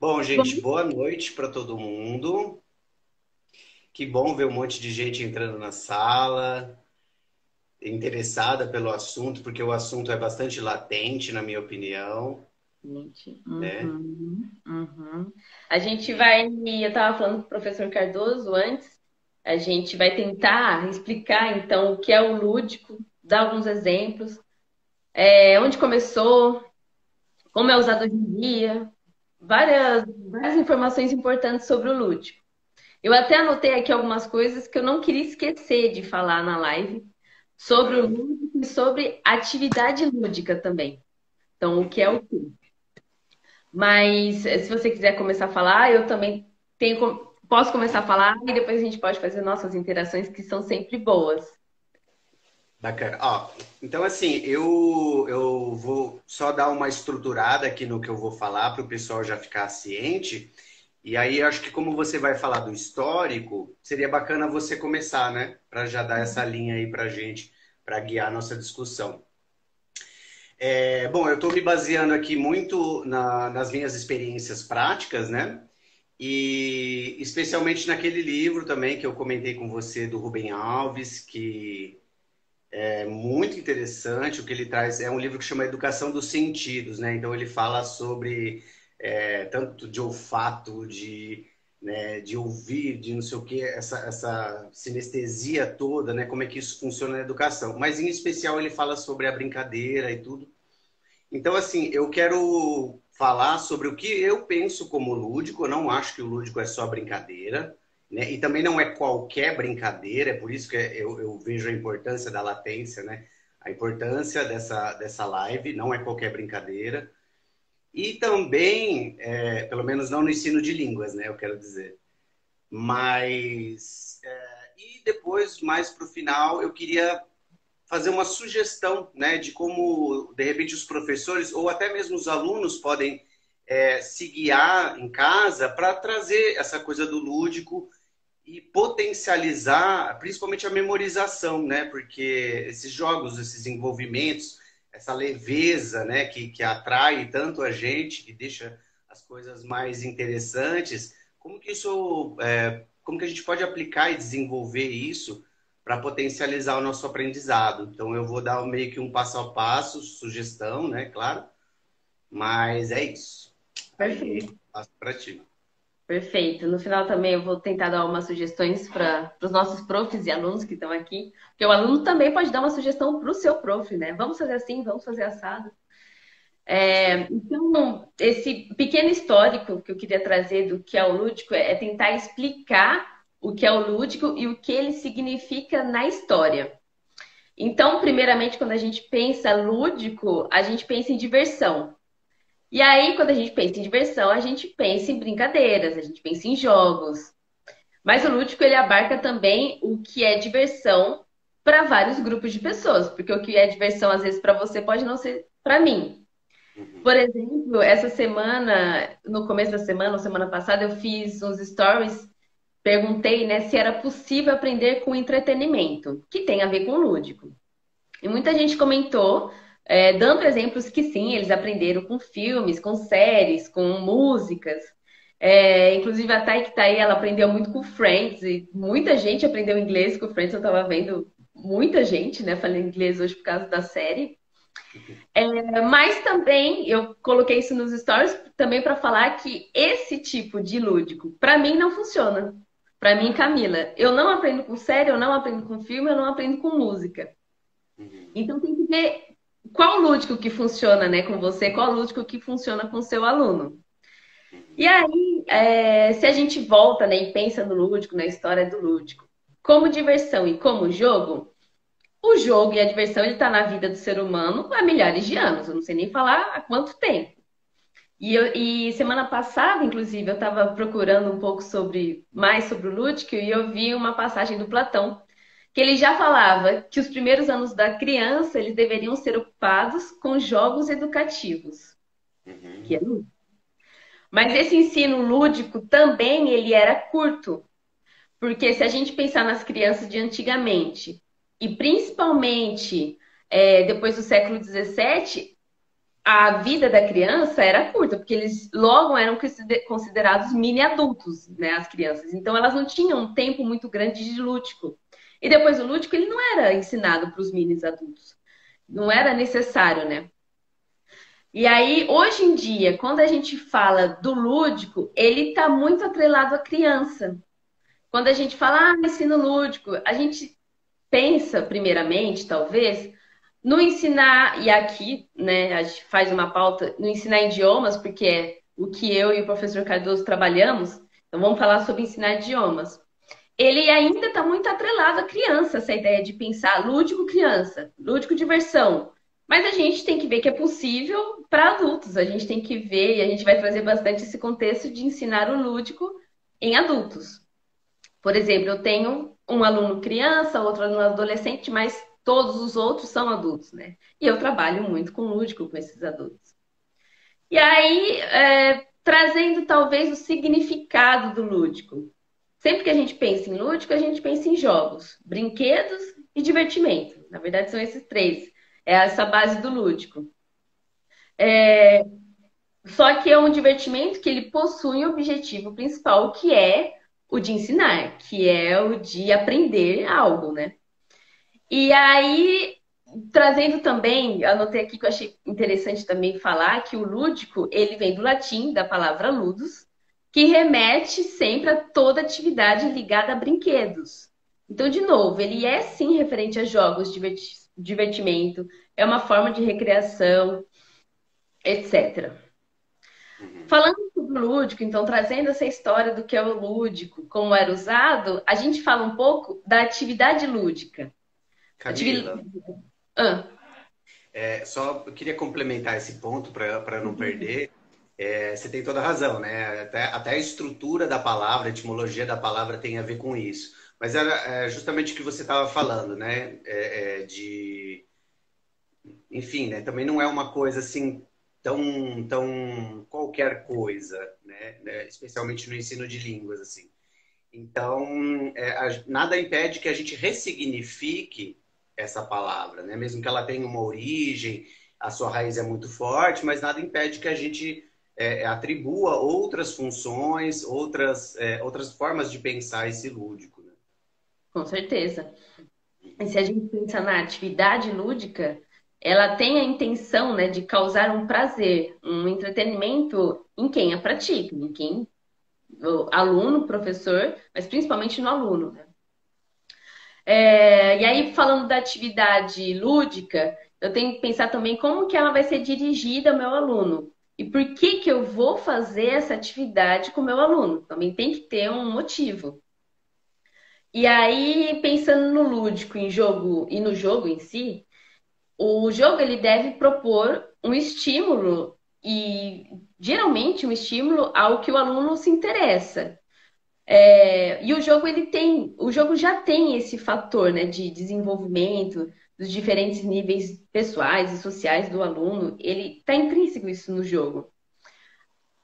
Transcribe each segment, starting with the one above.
Bom, Bom, gente, boa noite para todo mundo. Que bom ver um monte de gente entrando na sala, interessada pelo assunto, porque o assunto é bastante latente, na minha opinião, gente. né? Uhum. A gente vai, eu estava falando com o professor Cardoso antes, a gente vai tentar explicar então o que é o lúdico, dar alguns exemplos, onde começou, como é usado hoje em dia, várias informações importantes sobre o lúdico. Eu até anotei aqui algumas coisas que eu não queria esquecer de falar na live sobre o Aham. lúdico e sobre atividade lúdica também. Então, o que é o quê? Mas se você quiser começar a falar, eu também posso começar a falar e depois a gente pode fazer nossas interações que são sempre boas. Bacana. Ó, então assim, eu vou só dar uma estruturada aqui no que eu vou falar para o pessoal já ficar ciente. E aí, eu acho que como você vai falar do histórico, seria bacana você começar, né? Para já dar essa linha aí para gente, para guiar a nossa discussão. Bom, eu estou me baseando aqui muito nas minhas experiências práticas, né? E especialmente naquele livro também que eu comentei com você do Rubem Alves, que é muito interessante. O que ele traz é um livro que chama Educação dos Sentidos, né? Então ele fala sobre tanto de olfato, de ouvir, de não sei o que, essa sinestesia toda, né? Como é que isso funciona na educação. Mas em especial ele fala sobre a brincadeira e tudo. Então, assim, eu quero falar sobre o que eu penso como lúdico. Eu não acho que o lúdico é só brincadeira, né? E também não é qualquer brincadeira, é por isso que eu vejo a importância da latência, né? A importância dessa live, não é qualquer brincadeira. E também, pelo menos não no ensino de línguas, né? Eu quero dizer. Mas, e depois, mais para o final, eu queria fazer uma sugestão, né, de como, de repente, os professores ou até mesmo os alunos podem se guiar em casa para trazer essa coisa do lúdico e potencializar, principalmente a memorização, né, porque esses jogos, esses envolvimentos, essa leveza, né, que atrai tanto a gente, que deixa as coisas mais interessantes, como que isso, como que a gente pode aplicar e desenvolver isso para potencializar o nosso aprendizado. Então, eu vou dar meio que um passo a passo, sugestão, né? Claro, mas é isso. Aí, Perfeito. passo para ti. Perfeito. No final também eu vou tentar dar umas sugestões para os nossos profs e alunos que estão aqui, porque o aluno também pode dar uma sugestão para o seu prof, né? Vamos fazer assim, vamos fazer assado. Isso aí. Então, esse pequeno histórico que eu queria trazer do que é o lúdico é tentar explicar o que é o lúdico e o que ele significa na história. Então, primeiramente, quando a gente pensa lúdico, a gente pensa em diversão. E aí, quando a gente pensa em diversão, a gente pensa em brincadeiras, a gente pensa em jogos. Mas o lúdico, ele abarca também o que é diversão para vários grupos de pessoas, porque o que é diversão, às vezes, para você pode não ser para mim. Uhum. Por exemplo, essa semana, no começo da semana, ou semana passada, eu fiz uns stories, perguntei, né, se era possível aprender com entretenimento, que tem a ver com lúdico. E muita gente comentou, dando exemplos que sim, eles aprenderam com filmes, com séries, com músicas. Inclusive a Thay que tá aí, ela aprendeu muito com Friends, e muita gente aprendeu inglês com Friends, eu tava vendo muita gente, né, falando inglês hoje por causa da série. Mas também eu coloquei isso nos stories também para falar que esse tipo de lúdico, para mim, não funciona. Para mim, Camila, eu não aprendo com série, eu não aprendo com filme, eu não aprendo com música. Uhum. Então tem que ver qual lúdico que funciona, né, com você, qual lúdico que funciona com o seu aluno. E aí, se a gente volta, né, e pensa no lúdico, na história do lúdico, como diversão e como jogo, o jogo e a diversão ele está na vida do ser humano há milhares de anos. Eu não sei nem falar há quanto tempo. E semana passada, inclusive, eu estava procurando um pouco mais sobre o lúdico e eu vi uma passagem do Platão que ele já falava que os primeiros anos da criança eles deveriam ser ocupados com jogos educativos, que é Uhum. lúdico. Mas esse ensino lúdico também ele era curto, porque se a gente pensar nas crianças de antigamente e principalmente depois do século XVII, a vida da criança era curta, porque eles logo eram considerados mini adultos, né, as crianças. Então elas não tinham um tempo muito grande de lúdico. E depois o lúdico ele não era ensinado para os mini adultos. Não era necessário, né? E aí, hoje em dia, quando a gente fala do lúdico, ele está muito atrelado à criança. Quando a gente fala, ensino lúdico, a gente pensa, primeiramente, talvez, no ensinar, e aqui, né, a gente faz uma pauta, no ensinar idiomas, porque é o que eu e o professor Cardoso trabalhamos, então vamos falar sobre ensinar idiomas. Ele ainda está muito atrelado à criança, essa ideia de pensar lúdico criança, lúdico diversão. Mas a gente tem que ver que é possível para adultos, a gente tem que ver, e a gente vai trazer bastante esse contexto de ensinar o lúdico em adultos. Por exemplo, eu tenho um aluno criança, outro aluno adolescente, mas todos os outros são adultos, né? E eu trabalho muito com lúdico com esses adultos. E aí, trazendo talvez o significado do lúdico. Sempre que a gente pensa em lúdico, a gente pensa em jogos, brinquedos e divertimento. Na verdade, são esses três. É essa base do lúdico. Só que é um divertimento que ele possui um objetivo principal, que é o de ensinar, que é o de aprender algo, né? E aí, trazendo também, anotei aqui que eu achei interessante também falar que o lúdico, ele vem do latim, da palavra ludus, que remete sempre a toda atividade ligada a brinquedos. Então, de novo, ele é sim referente a jogos, divertimento, é uma forma de recreação, etc. Uhum. Falando sobre o lúdico, então, trazendo essa história do que é o lúdico, como era usado, a gente fala um pouco da atividade lúdica. Atividade... Camila, Ah, só eu queria complementar esse ponto para não perder. Você tem toda a razão, né? Até a estrutura da palavra, a etimologia da palavra tem a ver com isso. Mas era justamente o que você estava falando, né? Enfim, né? Também não é uma coisa assim tão qualquer coisa, né? Especialmente no ensino de línguas, assim. Então, nada impede que a gente ressignifique essa palavra, né? Mesmo que ela tenha uma origem, a sua raiz é muito forte, mas nada impede que a gente atribua outras funções, outras formas de pensar esse lúdico, né? com certeza. E se a gente pensa na atividade lúdica, ela tem a intenção, né, de causar um prazer, um entretenimento em quem a pratica, em quem o aluno, professor, mas principalmente no aluno, né? E aí, falando da atividade lúdica, eu tenho que pensar também como que ela vai ser dirigida ao meu aluno. E por que que eu vou fazer essa atividade com o meu aluno? Também tem que ter um motivo. E aí, pensando no lúdico em jogo e no jogo em si, o jogo ele deve propor um estímulo e geralmente um estímulo ao que o aluno se interessa. E o jogo já tem esse fator, né, de desenvolvimento dos diferentes níveis pessoais e sociais do aluno. Ele está intrínseco isso no jogo.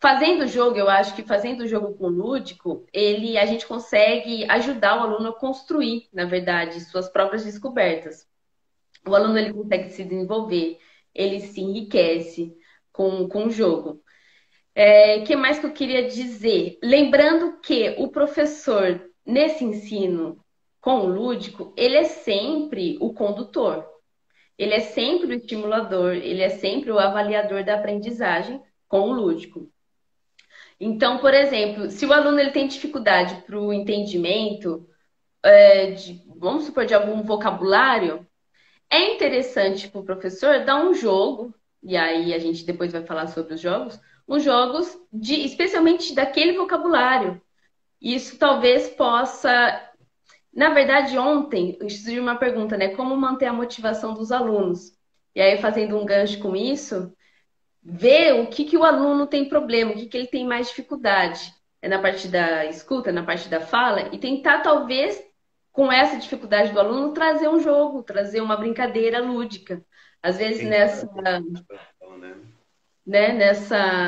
Fazendo o jogo, eu acho que fazendo o jogo com o lúdico, a gente consegue ajudar o aluno a construir, na verdade, suas próprias descobertas. O aluno ele consegue se desenvolver, ele se enriquece com o jogo. O que mais que eu queria dizer? Lembrando que o professor, nesse ensino com o lúdico, ele é sempre o condutor, ele é sempre o estimulador, ele é sempre o avaliador da aprendizagem com o lúdico. Então, por exemplo, se o aluno ele tem dificuldade para o entendimento, vamos supor, de algum vocabulário, é interessante para o professor dar um jogo, e aí a gente depois vai falar sobre os jogos especialmente daquele vocabulário. Isso talvez possa. Na verdade, ontem surgiu uma pergunta, né? Como manter a motivação dos alunos? E aí, fazendo um gancho com isso, ver o que, que o aluno tem problema, o que, que ele tem mais dificuldade. É na parte da escuta, na parte da fala, e tentar, talvez, com essa dificuldade do aluno, trazer um jogo, trazer uma brincadeira lúdica. Às vezes, Tem toda a participação, né?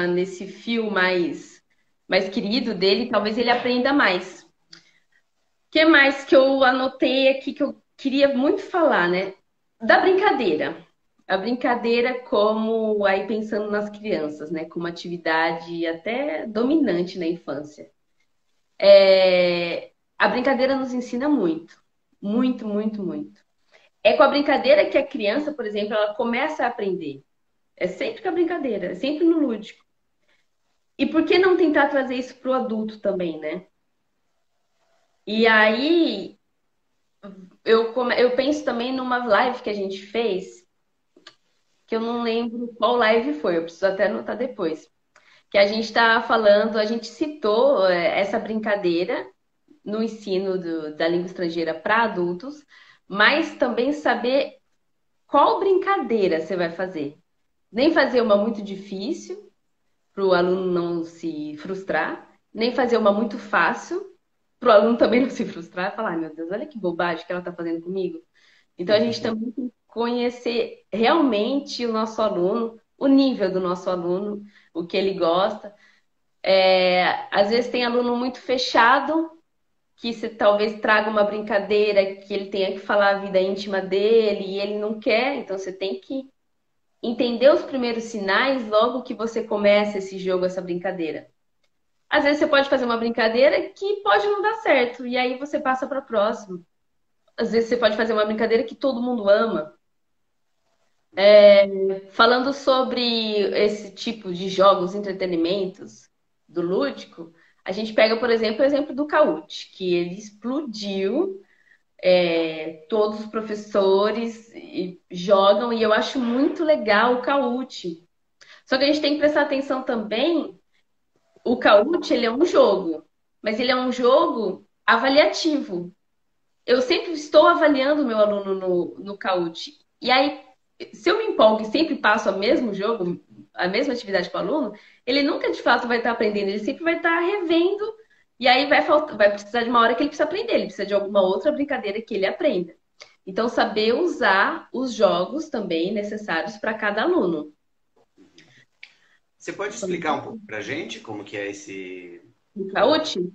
nesse fio mais querido dele, talvez ele aprenda mais. O que mais que eu anotei aqui que eu queria muito falar, né? Da brincadeira. A brincadeira como, aí pensando nas crianças, né? Como atividade até dominante na infância. A brincadeira nos ensina muito. Muito, muito, muito. É com a brincadeira que a criança, por exemplo, ela começa a aprender. É sempre com a brincadeira, é sempre no lúdico. E por que não tentar trazer isso para o adulto também, né? E aí, eu penso também numa live que a gente fez, que eu não lembro qual live foi, eu preciso até anotar depois. Que a gente está falando, a gente citou essa brincadeira no ensino da língua estrangeira para adultos, mas também saber qual brincadeira você vai fazer. Nem fazer uma muito difícil, para o aluno não se frustrar, nem fazer uma muito fácil, para o aluno também não se frustrar e falar, ai meu Deus, olha que bobagem que ela está fazendo comigo. Então a gente também tem que conhecer realmente o nosso aluno, o nível do nosso aluno, o que ele gosta. Às vezes tem aluno muito fechado, que você talvez traga uma brincadeira que ele tenha que falar a vida íntima dele e ele não quer, então você tem que entender os primeiros sinais logo que você começa esse jogo, essa brincadeira. Às vezes você pode fazer uma brincadeira que pode não dar certo, e aí você passa para a próxima. Às vezes você pode fazer uma brincadeira que todo mundo ama. Falando sobre esse tipo de jogos, entretenimentos, do lúdico, a gente pega, por exemplo, o exemplo do Kahoot, que ele explodiu, todos os professores jogam, e eu acho muito legal o Kahoot. Só que a gente tem que prestar atenção também, o Kahoot, ele é um jogo, mas ele é um jogo avaliativo. Eu sempre estou avaliando o meu aluno no Kahoot. E aí, se eu me empolgo e sempre passo o mesmo jogo, a mesma atividade com o aluno, ele nunca de fato vai estar aprendendo, ele sempre vai estar revendo, e aí vai precisar de uma hora que ele precisa aprender, ele precisa de alguma outra brincadeira que ele aprenda. Então, saber usar os jogos também necessários para cada aluno. Você pode explicar um pouco para a gente como que é esse O jogo? Kahoot,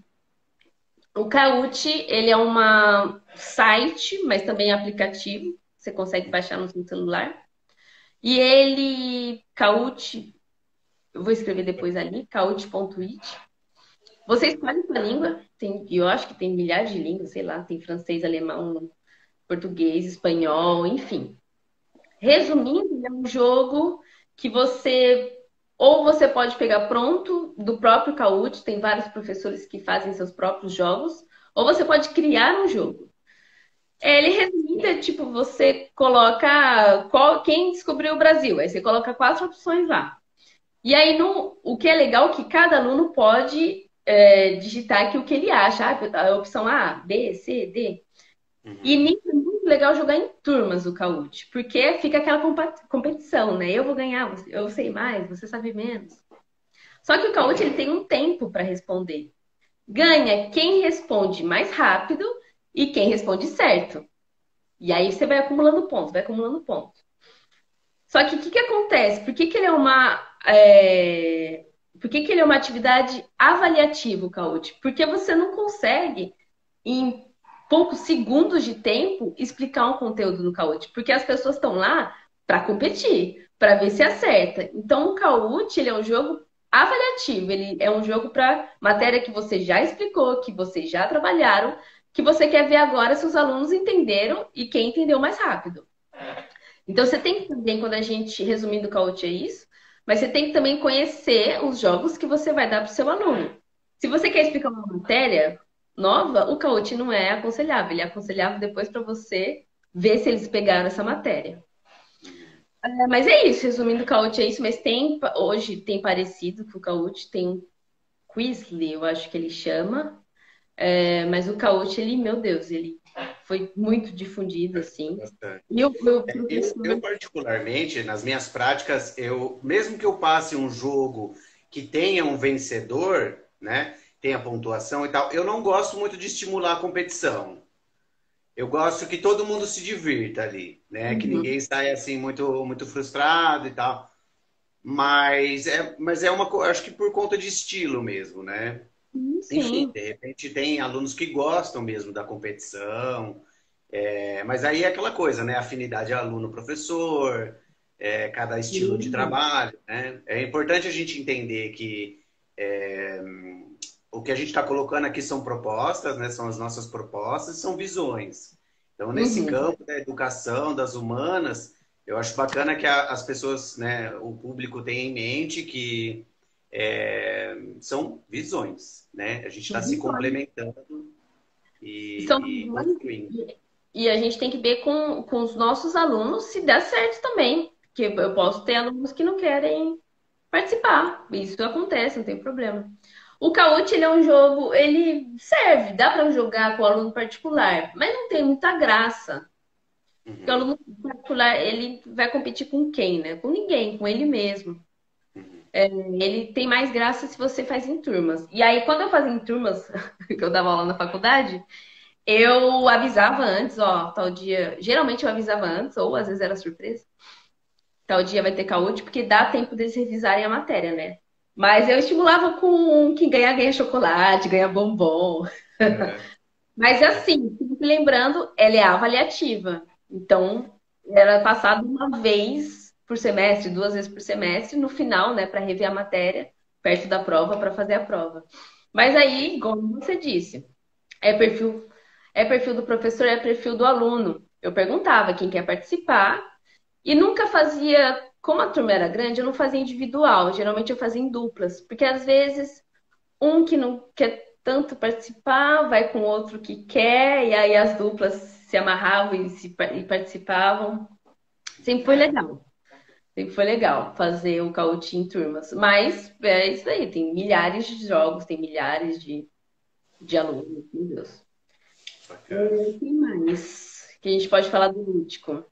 o Kahoot, ele é um site, mas também é aplicativo. Você consegue baixar no seu celular. E ele, Kahoot, eu vou escrever depois ali, kahoot.it. Você escolhe sua língua, eu acho que tem milhares de línguas, sei lá, tem francês, alemão, português, espanhol, enfim. Resumindo, é um jogo que ou você pode pegar pronto do próprio Kahoot, tem vários professores que fazem seus próprios jogos, ou você pode criar um jogo. Ele resumindo, tipo, você coloca quem descobriu o Brasil, aí você coloca 4 opções lá. E aí, o que é legal é que cada aluno pode digitar aqui o que ele acha. A opção A, B, C, D. E Uhum. nisso é muito legal jogar em turmas o Kahoot, porque fica aquela competição, né? Eu vou ganhar, eu sei mais, você sabe menos. Só que o Kahoot ele tem um tempo para responder. Ganha quem responde mais rápido e quem responde certo. E aí você vai acumulando pontos, vai acumulando pontos. Só que o que acontece? Por que ele é uma atividade avaliativa, o Kahoot? Porque você não consegue, em poucos segundos de tempo, explicar um conteúdo no Kahoot. Porque as pessoas estão lá para competir, para ver se acerta. Então, o Kahoot, ele é um jogo avaliativo. Ele é um jogo para matéria que você já explicou, que vocês já trabalharam, que você quer ver agora se os alunos entenderam e quem entendeu mais rápido. Então você tem que também, quando a gente, resumindo o Kahoot é isso, mas você tem que também conhecer os jogos que você vai dar para o seu aluno. Se você quer explicar uma matéria nova, o Kahoot não é aconselhável. Ele é aconselhável depois para você ver se eles pegaram essa matéria. Mas é isso, resumindo o Kahoot é isso, mas hoje tem parecido com o Kahoot, tem um Quizly, eu acho que ele chama, mas o Kahoot, ele, meu Deus, ele foi muito difundido, assim. Bastante. E o meu Eu professor. particularmente, nas minhas práticas, mesmo que eu passe um jogo que tenha um vencedor, né, tenha pontuação e tal, eu não gosto muito de estimular a competição. Eu gosto que todo mundo se divirta ali, né, que Uhum. ninguém saia assim muito frustrado e tal. Mas é acho que por conta de estilo mesmo, né? Enfim, Sim. de repente tem alunos que gostam mesmo da competição, mas aí é aquela coisa, né? Afinidade aluno-professor. cada estilo de trabalho, né? É importante a gente entender que o que a gente está colocando aqui são propostas, né? São as nossas propostas, são visões. Então, nesse Uhum. campo da educação, das humanas, eu acho bacana que as pessoas, né, o público tenha em mente que são visões, né? A gente está São se visões. complementando São e visões construindo. e a gente tem que ver com os nossos alunos se dá certo também. Porque eu posso ter alunos que não querem participar. Isso acontece, não tem problema. O Kahoot, ele é um jogo, ele serve, dá para jogar com o aluno particular, mas não tem muita graça. Porque o Uhum, aluno particular, ele vai competir com quem, né? Com ninguém, com ele mesmo. uhum. Ele tem mais graça se você faz em turmas. E aí, quando eu fazia em turmas, que eu dava aula na faculdade, eu avisava antes, ó, tal dia. Geralmente eu avisava antes, ou às vezes era surpresa. Tal dia vai ter Kahoot, porque dá tempo deles revisarem a matéria, né? Mas eu estimulava com que ganha chocolate, ganha bombom. É, Mas é, assim, sempre lembrando, ela é avaliativa. Então, era passado uma vez por semestre, duas vezes por semestre, no final, né, para rever a matéria, perto da prova, para fazer a prova. Mas aí, como você disse, é perfil, é perfil do professor, é perfil do aluno. Eu perguntava quem quer participar e nunca fazia, como a turma era grande, eu não fazia individual, geralmente eu fazia em duplas, porque às vezes um que não quer tanto participar vai com outro que quer, e aí as duplas se amarravam e participavam. Sempre foi é. legal. Sempre foi legal fazer o Kahoot em turmas. Mas é isso aí, tem milhares de jogos, tem milhares de alunos, meu Deus. Bacana. O que mais que a gente pode falar do lúdico?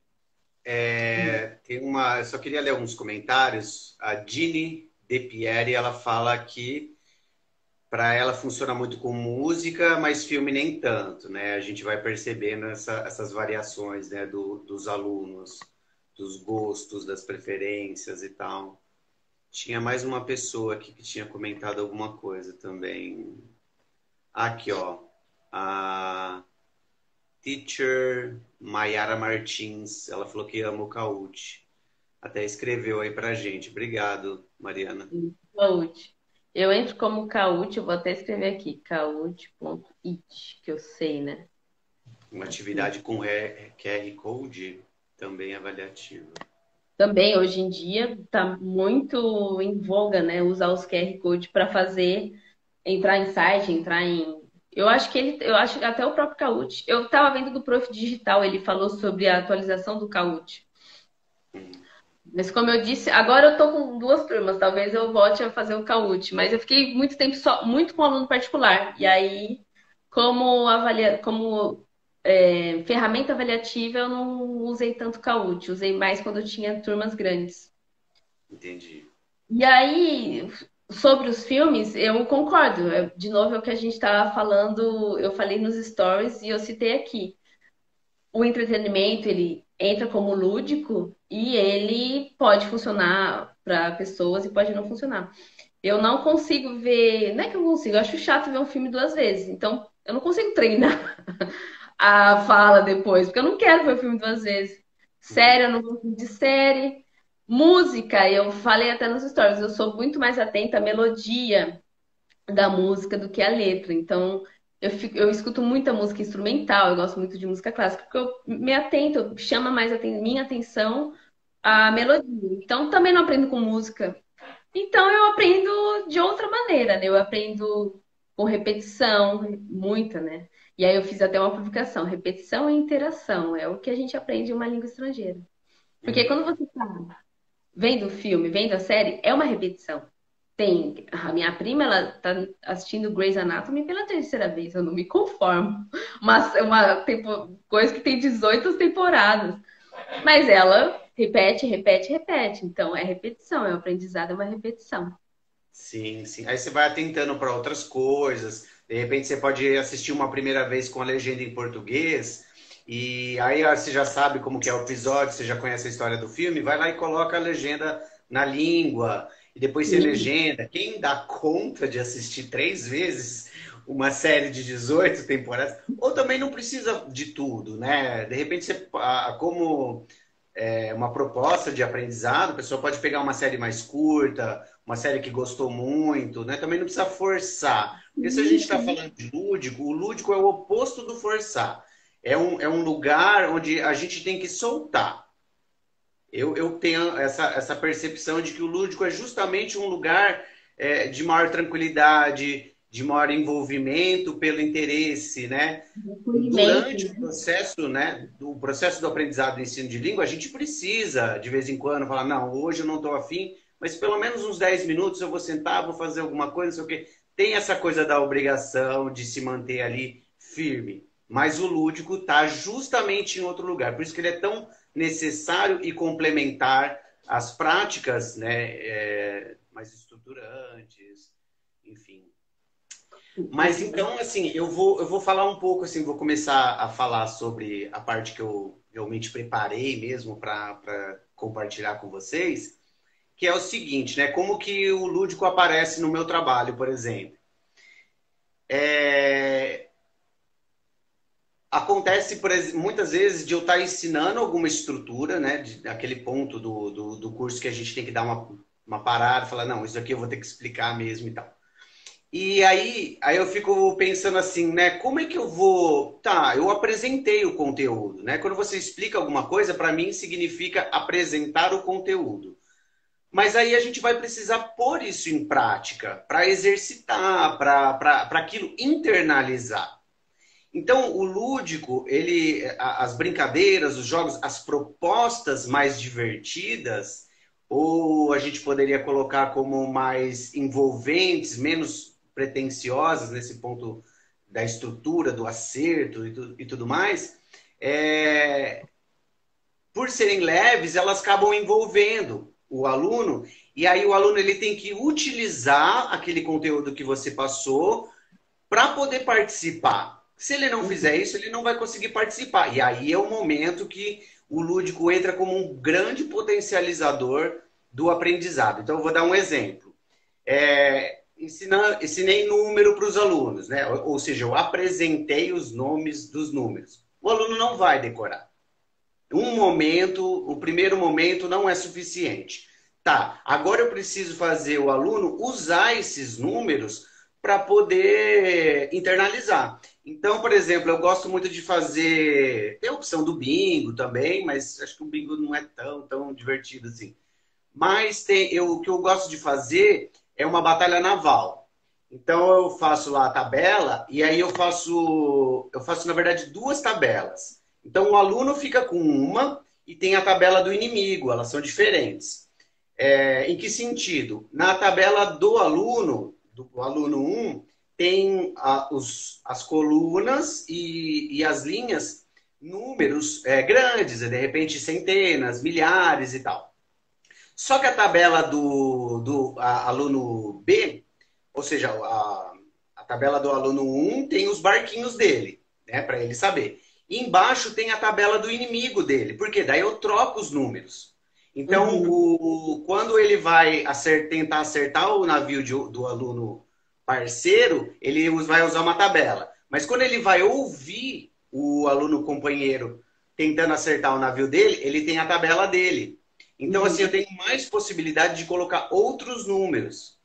Eu só queria ler alguns comentários. A Dini De Pieri, ela fala que para ela funciona muito com música, mas filme nem tanto, né? A gente vai percebendo essas variações, né, dos alunos, dos gostos, das preferências e tal. Tinha mais uma pessoa aqui que tinha comentado alguma coisa também. Aqui, ó. A Teacher Mayara Martins, ela falou que ama o Kahoot. Até escreveu aí pra gente. Obrigado, Mariana. Kahoot. Eu entro como Kahoot, eu vou até escrever aqui, kahoot.it, que eu sei, né? Uma Aqui. atividade com QR Code também avaliativa. Também, hoje em dia, está muito em voga, né? Usar os QR Code para fazer, entrar em site, entrar em. Eu acho que até o próprio Kahoot. Eu estava vendo do Prof Digital, ele falou sobre a atualização do Kahoot. Hum, Mas como eu disse, agora eu tô com duas turmas, talvez eu volte a fazer o Kahoot, mas eu fiquei muito tempo só, muito com aluno particular. E aí, como ferramenta avaliativa, eu não usei tanto Kahoot, usei mais quando eu tinha turmas grandes. entendi. E aí, sobre os filmes, eu concordo. De novo, é o que a gente estava falando, eu falei nos stories e eu citei aqui. O entretenimento, ele entra como lúdico e ele pode funcionar para pessoas e pode não funcionar. Eu não consigo ver, não é que eu consigo, eu acho chato ver um filme duas vezes. Então, eu não consigo treinar a fala depois, porque eu não quero ver o filme duas vezes. Série, Uhum. eu não gosto de série. Música, eu falei até nos stories, eu sou muito mais atenta à melodia da música do que à letra. Então, eu escuto muita música instrumental, eu gosto muito de música clássica, porque eu me atento, chama mais minha atenção a melodia. Então, também não aprendo com música. Então, eu aprendo de outra maneira, né? Eu aprendo com repetição, muita, né? E aí eu fiz até uma publicação, repetição e interação, é o que a gente aprende em uma língua estrangeira. Porque quando Uhum. você está vendo o filme, vendo a série, é uma repetição. Tem, a minha prima, ela tá assistindo Grey's Anatomy pela terceira vez, eu não me conformo. Coisa que tem 18 temporadas. Mas ela repete, repete, repete. Então é repetição, é o aprendizado, é uma repetição. Sim, sim. Aí você vai atentando para outras coisas. De repente você pode assistir uma primeira vez com a legenda em português. E aí você já sabe como que é o episódio, você já conhece a história do filme, vai lá e coloca a legenda na língua. E depois você Sim. legenda. Quem dá conta de assistir três vezes uma série de 18 temporadas? Ou também não precisa de tudo, né? De repente você, como uma proposta de aprendizado, a pessoa pode pegar uma série mais curta, uma série que gostou muito, né? Também não precisa forçar. Porque se a gente está falando de lúdico, o lúdico é o oposto do forçar. É um lugar onde a gente tem que soltar. Eu tenho essa percepção de que o lúdico é justamente um lugar de maior tranquilidade, de maior envolvimento pelo interesse, né? Acolhimento, Durante o né? processo, né, do processo do aprendizado do ensino de língua, a gente precisa, de vez em quando, falar, não, hoje eu não estou afim, mas pelo menos uns 10 minutos eu vou sentar, vou fazer alguma coisa, não sei o quê. Tem essa coisa da obrigação de se manter ali firme. Mas o lúdico está justamente em outro lugar. Por isso que ele é tão necessário e complementar às práticas, né, mais estruturantes, enfim. Mas então, assim, eu vou falar um pouco, assim, vou começar a falar sobre a parte que eu realmente preparei mesmo para compartilhar com vocês, que é o seguinte, né? Como que o lúdico aparece no meu trabalho, por exemplo. É, Acontece, muitas vezes, de eu estar ensinando alguma estrutura, né? Aquele ponto do curso que a gente tem que dar uma parada, falar, não, isso aqui eu vou ter que explicar mesmo e tal. E aí eu fico pensando assim, né? Como é que eu vou. Tá, eu apresentei o conteúdo, né? Quando você explica alguma coisa, para mim significa apresentar o conteúdo. Mas aí a gente vai precisar pôr isso em prática, para exercitar, para aquilo internalizar. Então, o lúdico, as brincadeiras, os jogos, as propostas mais divertidas, ou a gente poderia colocar como mais envolventes, menos pretensiosas nesse ponto da estrutura, do acerto e tudo mais, é, por serem leves, elas acabam envolvendo o aluno, e aí o aluno ele tem que utilizar aquele conteúdo que você passou para poder participar. Se ele não fizer isso, ele não vai conseguir participar. E aí é o momento que o lúdico entra como um grande potencializador do aprendizado. Então, eu vou dar um exemplo. Ensinei número para os alunos, né? Ou seja, eu apresentei os nomes dos números. O aluno não vai decorar. O primeiro momento não é suficiente. Tá, agora eu preciso fazer o aluno usar esses números para poder internalizar. Então, por exemplo, eu gosto muito de fazer. Tem a opção do bingo também, mas acho que o bingo não é tão divertido assim. Mas o que eu gosto de fazer é uma batalha naval. Então eu faço lá a tabela e aí eu faço na verdade duas tabelas. Então o aluno fica com uma e tem a tabela do inimigo, elas são diferentes. Em que sentido? Na tabela do aluno um tem as colunas e as linhas, números grandes, de repente centenas, milhares e tal. Só que a tabela do aluno B, ou seja, a tabela do aluno um tem os barquinhos dele, né, para ele saber. E embaixo tem a tabela do inimigo dele, porque daí eu troco os números. Então, quando ele vai tentar acertar o navio do aluno parceiro, ele vai usar uma tabela. Mas quando ele vai ouvir o aluno companheiro tentando acertar o navio dele, ele tem a tabela dele. Então, assim, eu tenho mais possibilidade de colocar outros números.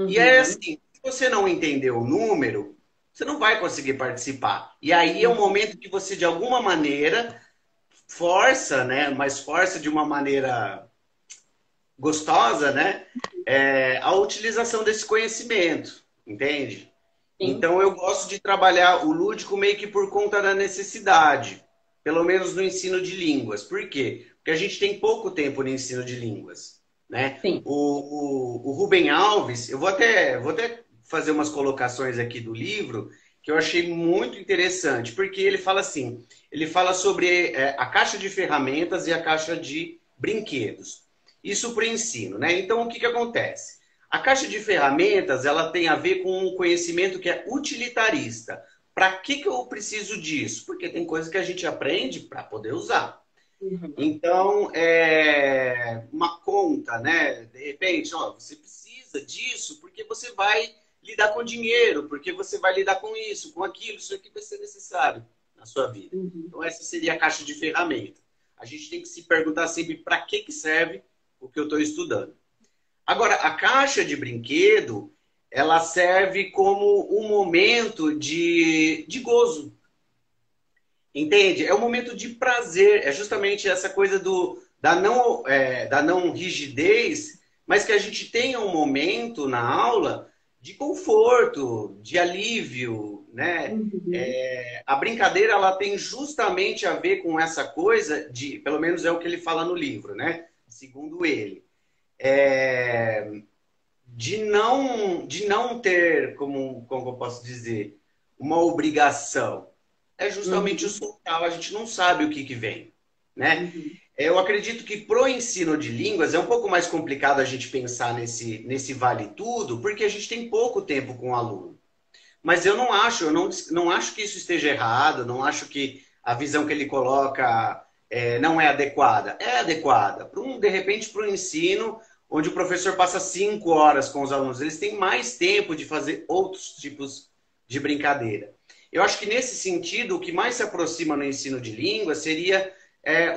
E é assim, se você não entender o número, você não vai conseguir participar. E aí é o momento que você, de alguma maneira, força, né? Mas força de uma maneira gostosa, né? A utilização desse conhecimento, entende? Sim. Então eu gosto de trabalhar o lúdico meio que por conta da necessidade, pelo menos no ensino de línguas. Por quê? Porque a gente tem pouco tempo no ensino de línguas, né? Sim. O Rubem Alves, eu vou até fazer umas colocações aqui do livro que eu achei muito interessante, porque ele fala assim, ele fala sobre a caixa de ferramentas e a caixa de brinquedos. Isso para o ensino, né? Então o que que acontece? A caixa de ferramentas, ela tem a ver com um conhecimento que é utilitarista. Para que que eu preciso disso? Porque tem coisa que a gente aprende para poder usar. Então, uma conta, né? De repente, ó, você precisa disso porque você vai lidar com dinheiro, porque você vai lidar com isso, com aquilo, isso aqui vai ser necessário na sua vida. Então, essa seria a caixa de ferramentas. A gente tem que se perguntar sempre para que serve o que eu estou estudando. Agora, a caixa de brinquedo, ela serve como um momento de gozo. Entende? É um momento de prazer. É justamente essa coisa da não rigidez, mas que a gente tenha um momento na aula de conforto, de alívio, né? Uhum. A brincadeira, ela tem justamente a ver com essa coisa de, pelo menos é o que ele fala no livro, né? Segundo ele, é, de não ter, como eu posso dizer, uma obrigação. É justamente o Uhum. soltar, a gente não sabe o que vem, né? Uhum. Eu acredito que pro ensino de línguas é um pouco mais complicado a gente pensar nesse vale tudo, porque a gente tem pouco tempo com o aluno. Mas eu não acho que isso esteja errado, não acho que a visão que ele coloca não é adequada. É adequada. De repente, para o ensino, onde o professor passa 5 horas com os alunos, eles têm mais tempo de fazer outros tipos de brincadeira. Eu acho que nesse sentido, o que mais se aproxima no ensino de língua seria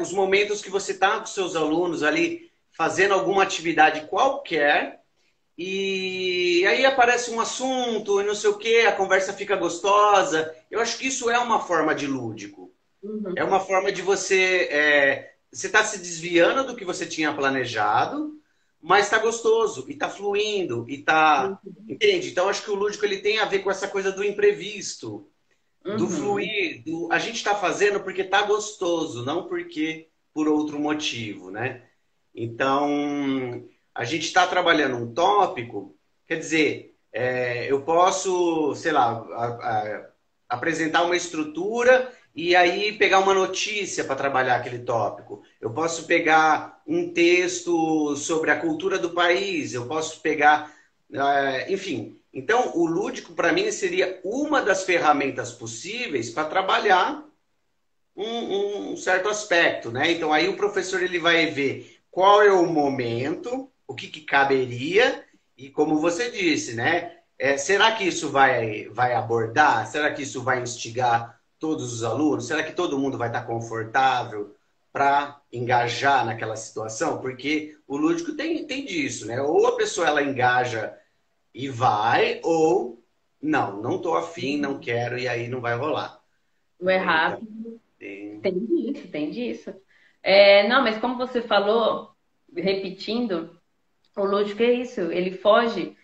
os momentos que você está com seus alunos ali fazendo alguma atividade qualquer e aí aparece um assunto e não sei o que, a conversa fica gostosa. Eu acho que isso é uma forma de lúdico. É Uhum. uma forma de você está se desviando do que você tinha planejado, mas está gostoso e está fluindo e está, Uhum. entende? Então acho que o lúdico ele tem a ver com essa coisa do imprevisto, do Uhum. fluir, a gente está fazendo porque está gostoso, não porque por outro motivo, né? Então, a gente está trabalhando um tópico, quer dizer, eu posso, sei lá, apresentar uma estrutura e aí pegar uma notícia para trabalhar aquele tópico. Eu posso pegar um texto sobre a cultura do país, eu posso pegar, enfim. Então, o lúdico, para mim, seria uma das ferramentas possíveis para trabalhar um certo aspecto, né? Então aí o professor ele vai ver qual é o momento, o que caberia e como você disse, né? Será que isso vai abordar? Será que isso vai instigar todos os alunos? Será que todo mundo vai estar confortável para engajar naquela situação? Porque o lúdico tem disso, né? Ou a pessoa ela engaja e vai, ou não estou afim, não quero e aí não vai rolar, O né? Então, errado tem... tem disso, tem disso. Não, mas como você falou, repetindo, o lúdico é isso, ele pode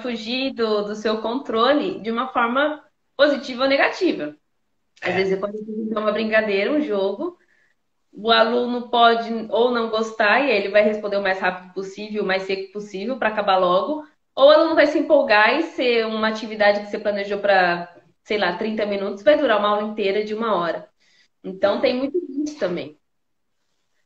fugir do seu controle de uma forma positiva ou negativa. Às vezes É, você pode apresentar uma brincadeira, um jogo, o aluno pode ou não gostar e aí ele vai responder o mais rápido possível, o mais seco possível para acabar logo, ou o aluno vai se empolgar e ser uma atividade que você planejou para, sei lá, 30 minutos, vai durar uma aula inteira de 1 hora. Então tem muito disso também.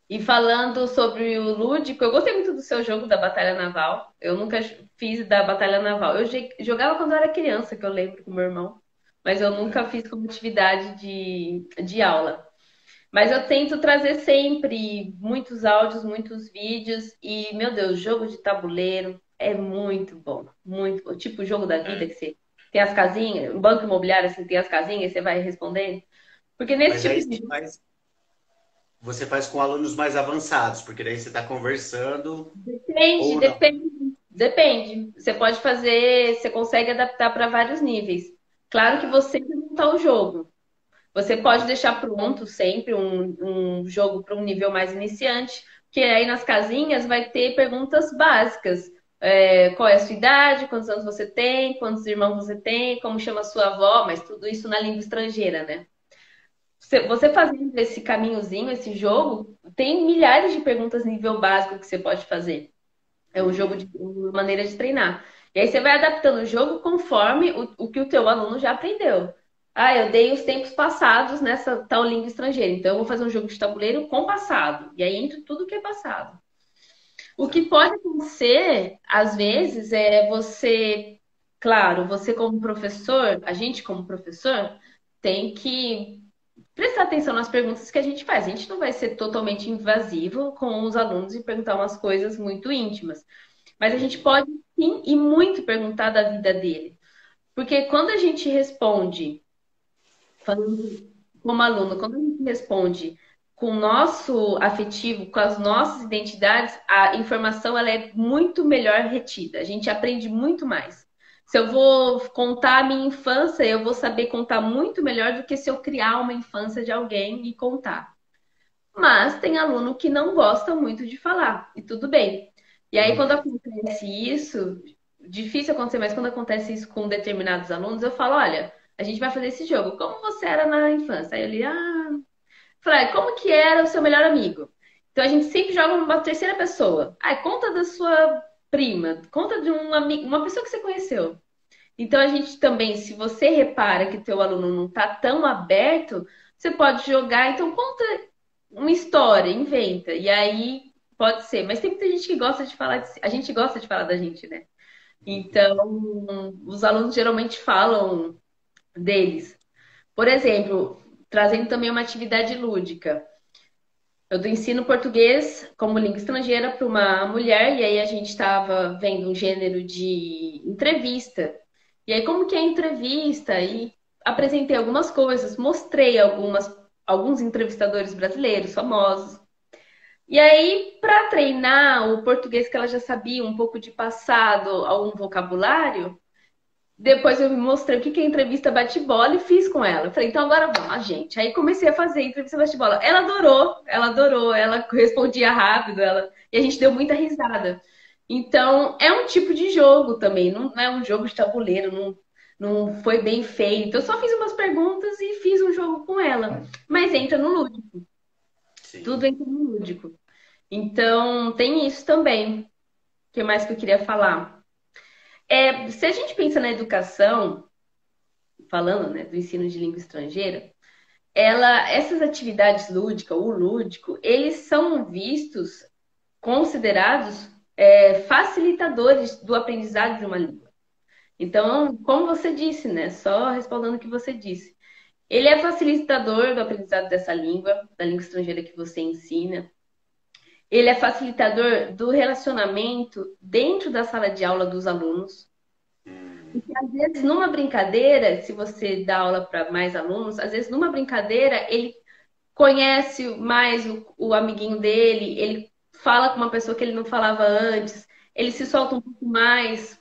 E falando sobre o lúdico, eu gostei muito do seu jogo da Batalha Naval. Eu nunca fiz da Batalha Naval. Eu jogava quando eu era criança, que eu lembro com meu irmão, mas eu nunca fiz como atividade de aula. Mas eu tento trazer sempre muitos áudios, muitos vídeos e, meu Deus, jogo de tabuleiro é muito bom, muito bom. Tipo o jogo da vida é. que você tem as casinhas, um banco imobiliário assim, tem as casinhas e você vai respondendo. Porque nesse Mas tipo aí de jogo você faz com alunos mais avançados, porque daí você está conversando depende, ou não. depende, depende. Você pode fazer, você consegue adaptar para vários níveis. Claro que você que montar o jogo. Você pode deixar pronto sempre um jogo para um nível mais iniciante, que aí nas casinhas vai ter perguntas básicas. Qual é a sua idade? Quantos anos você tem? Quantos irmãos você tem? Como chama a sua avó? Mas tudo isso na língua estrangeira, né? Você fazendo esse caminhozinho, esse jogo, tem milhares de perguntas nível básico que você pode fazer. É um jogo de Uhum. uma maneira de treinar. E aí você vai adaptando o jogo conforme o que o teu aluno já aprendeu. Ah, eu dei os tempos passados nessa tal língua estrangeira. Então eu vou fazer um jogo de tabuleiro com passado. E aí entra tudo que é passado. O que Tá. pode acontecer, às vezes, é você, claro, você como professor, a gente como professor, tem que prestar atenção nas perguntas que a gente faz. A gente não vai ser totalmente invasivo com os alunos e perguntar umas coisas muito íntimas. Mas a gente Uhum. pode sim e muito perguntar da vida dele. Porque quando a gente responde, falando como aluno, quando a gente responde com o nosso afetivo, com as nossas identidades, a informação ela é muito melhor retida. A gente aprende muito mais. Se eu vou contar a minha infância, eu vou saber contar muito melhor do que se eu criar uma infância de alguém e contar. Mas tem aluno que não gosta muito de falar, e tudo bem. E aí, quando Uhum. acontece isso, difícil acontecer, mas quando acontece isso com determinados alunos, eu falo: olha, a gente vai fazer esse jogo. Como você era na infância? Aí ele, falei, como que era o seu melhor amigo? Então a gente sempre joga uma terceira pessoa. Conta da sua prima, conta de um amigo, uma pessoa que você conheceu. Então a gente também, se você repara que teu aluno não está tão aberto, você pode jogar, então conta uma história, inventa. E aí pode ser, mas tem muita gente que gosta de falar de si. A gente gosta de falar da gente, né? Então, os alunos geralmente falam deles. Por exemplo, trazendo também uma atividade lúdica. Eu dou ensino português como língua estrangeira para uma mulher, e aí a gente estava vendo um gênero de entrevista. E aí, como que é a entrevista? E apresentei algumas coisas, mostrei alguns entrevistadores brasileiros famosos. E aí, para treinar o português que ela já sabia, um pouco de passado, algum vocabulário, depois eu me mostrei o que que é entrevista bate-bola e fiz com ela. Eu falei, então agora vamos, gente. Aí comecei a fazer entrevista bate-bola. Ela adorou, ela respondia rápido, e a gente deu muita risada. Então, é um tipo de jogo também, não é um jogo de tabuleiro, não foi bem feito. Eu só fiz umas perguntas e fiz um jogo com ela. Mas entra no lúdico, tudo Sim. entra no lúdico. Então, tem isso também. O que mais que eu queria falar? Se a gente pensa na educação, falando, né, do ensino de língua estrangeira, essas atividades lúdicas, o lúdico, eles são vistos, considerados facilitadores do aprendizado de uma língua. Então, como você disse, né, só respondendo o que você disse, ele é facilitador do aprendizado dessa língua, da língua estrangeira que você ensina. Ele é facilitador do relacionamento dentro da sala de aula dos alunos. Hum. Porque, às vezes, numa brincadeira, se você dá aula para mais alunos, às vezes, numa brincadeira, ele conhece mais o amiguinho dele, ele fala com uma pessoa que ele não falava antes, ele se solta um pouco mais.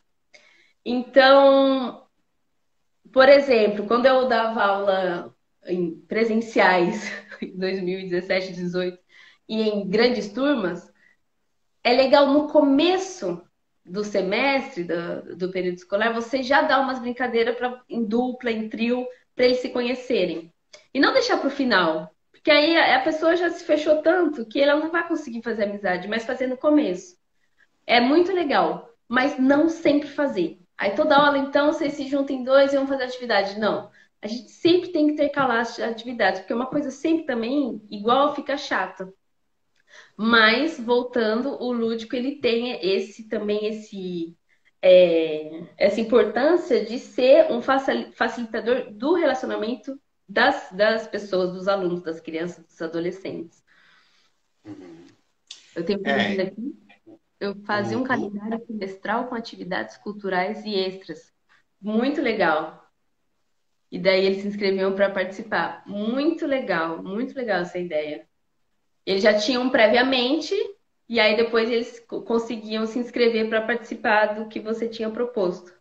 Então, por exemplo, quando eu dava aula em presenciais, em 2017, 18, e em grandes turmas, é legal no começo do semestre, do período escolar, você já dá umas brincadeiras em dupla, em trio, para eles se conhecerem. E não deixar para o final. Porque aí a pessoa já se fechou tanto que ela não vai conseguir fazer amizade, mas fazer no começo. É muito legal, mas não sempre fazer. Aí toda aula, então, vocês se juntam em dois e vão fazer atividade. Não. A gente sempre tem que intercalar as atividades, porque uma coisa sempre também igual fica chata. Mas, voltando, o lúdico ele tem essa importância de ser um facilitador do relacionamento das pessoas, dos alunos, das crianças, dos adolescentes. Uhum. Eu tenho um menino É, aqui, eu fazia um o, calendário semestral com atividades culturais e extras. Muito legal. E daí eles se inscreviam para participar. Muito legal essa ideia. Eles já tinham previamente, e aí depois eles conseguiam se inscrever para participar do que você tinha proposto.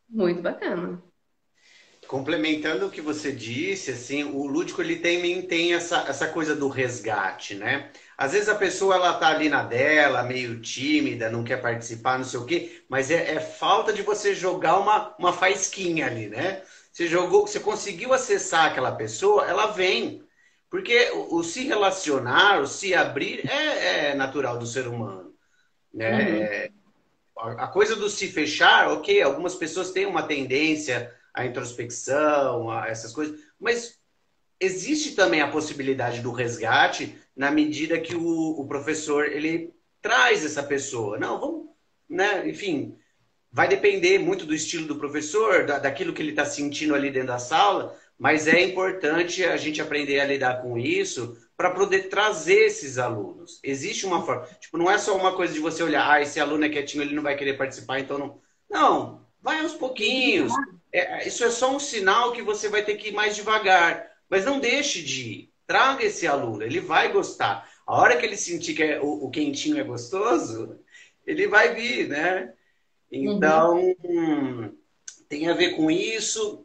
Muito bacana. Complementando o que você disse, assim, o lúdico ele tem essa coisa do resgate, né? Às vezes a pessoa ela tá ali na dela, meio tímida, não quer participar, não sei o quê, mas é falta de você jogar uma faísquinha ali, né? Você jogou, você conseguiu acessar aquela pessoa, ela vem. Porque o se relacionar, o se abrir é natural do ser humano, Uhum. né? A coisa do se fechar, ok, algumas pessoas têm uma tendência à introspecção, a essas coisas, mas existe também a possibilidade do resgate na medida que o professor ele traz essa pessoa. Não, vamos, né? Enfim, vai depender muito do estilo do professor, daquilo que ele está sentindo ali dentro da sala, mas é importante a gente aprender a lidar com isso para poder trazer esses alunos. Existe uma forma. Tipo, não é só uma coisa de você olhar, esse aluno é quietinho, ele não vai querer participar, então não. Não, vai aos pouquinhos. Isso é só um sinal que você vai ter que ir mais devagar. Mas não deixe de ir. traga esse aluno, ele vai gostar. A hora que ele sentir que o quentinho é gostoso, ele vai vir, né? Uhum. Então, tem a ver com isso.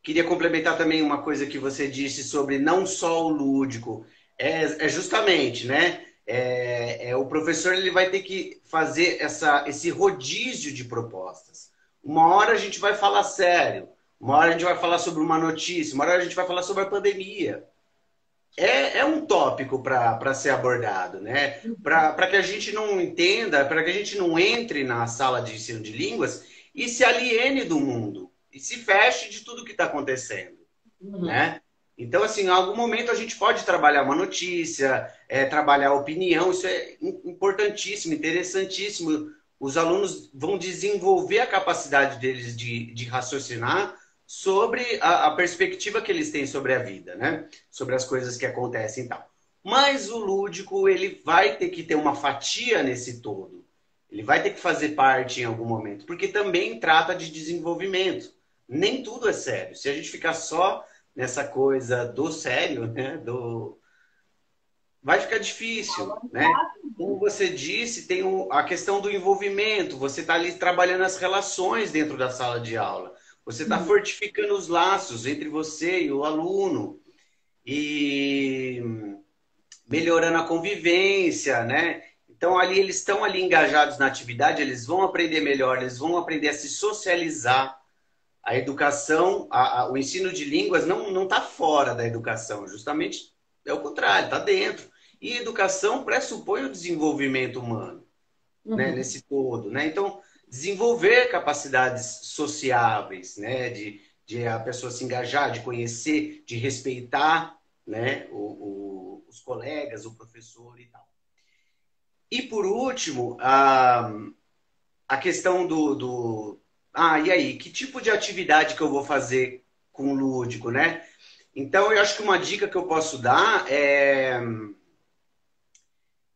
Queria complementar também uma coisa que você disse sobre não só o lúdico. É justamente, né? O professor ele vai ter que fazer esse rodízio de propostas. Uma hora a gente vai falar sério, uma hora a gente vai falar sobre uma notícia, uma hora a gente vai falar sobre a pandemia. É um tópico para ser abordado, né? Para que a gente não entenda, para que a gente não entre na sala de ensino de línguas e se aliene do mundo e se feche de tudo que está acontecendo, Uhum. né? Então, assim, em algum momento a gente pode trabalhar uma notícia, trabalhar a opinião, isso é importantíssimo, interessantíssimo. Os alunos vão desenvolver a capacidade deles de raciocinar sobre a perspectiva que eles têm sobre a vida, né? Sobre as coisas que acontecem e tal. Mas o lúdico, ele vai ter que ter uma fatia nesse todo. Ele vai ter que fazer parte em algum momento, porque também trata de desenvolvimento. Nem tudo é sério. Se a gente ficar só nessa coisa do sério, né? Vai ficar difícil, né? Como você disse, tem a questão do envolvimento. Você está ali trabalhando as relações dentro da sala de aula. Você está Uhum. fortificando os laços entre você e o aluno e melhorando a convivência, né? Então ali eles estão ali engajados na atividade, eles vão aprender melhor, eles vão aprender a se socializar. A educação, o ensino de línguas não está fora da educação, justamente é o contrário, está dentro. E educação pressupõe o desenvolvimento humano, né, Uhum. nesse todo. Né? Então, desenvolver capacidades sociáveis, né, de a pessoa se engajar, de conhecer, de respeitar, né, os colegas, o professor e tal. E por último, a questão e aí, que tipo de atividade que eu vou fazer com o lúdico, né? Então, eu acho que uma dica que eu posso dar é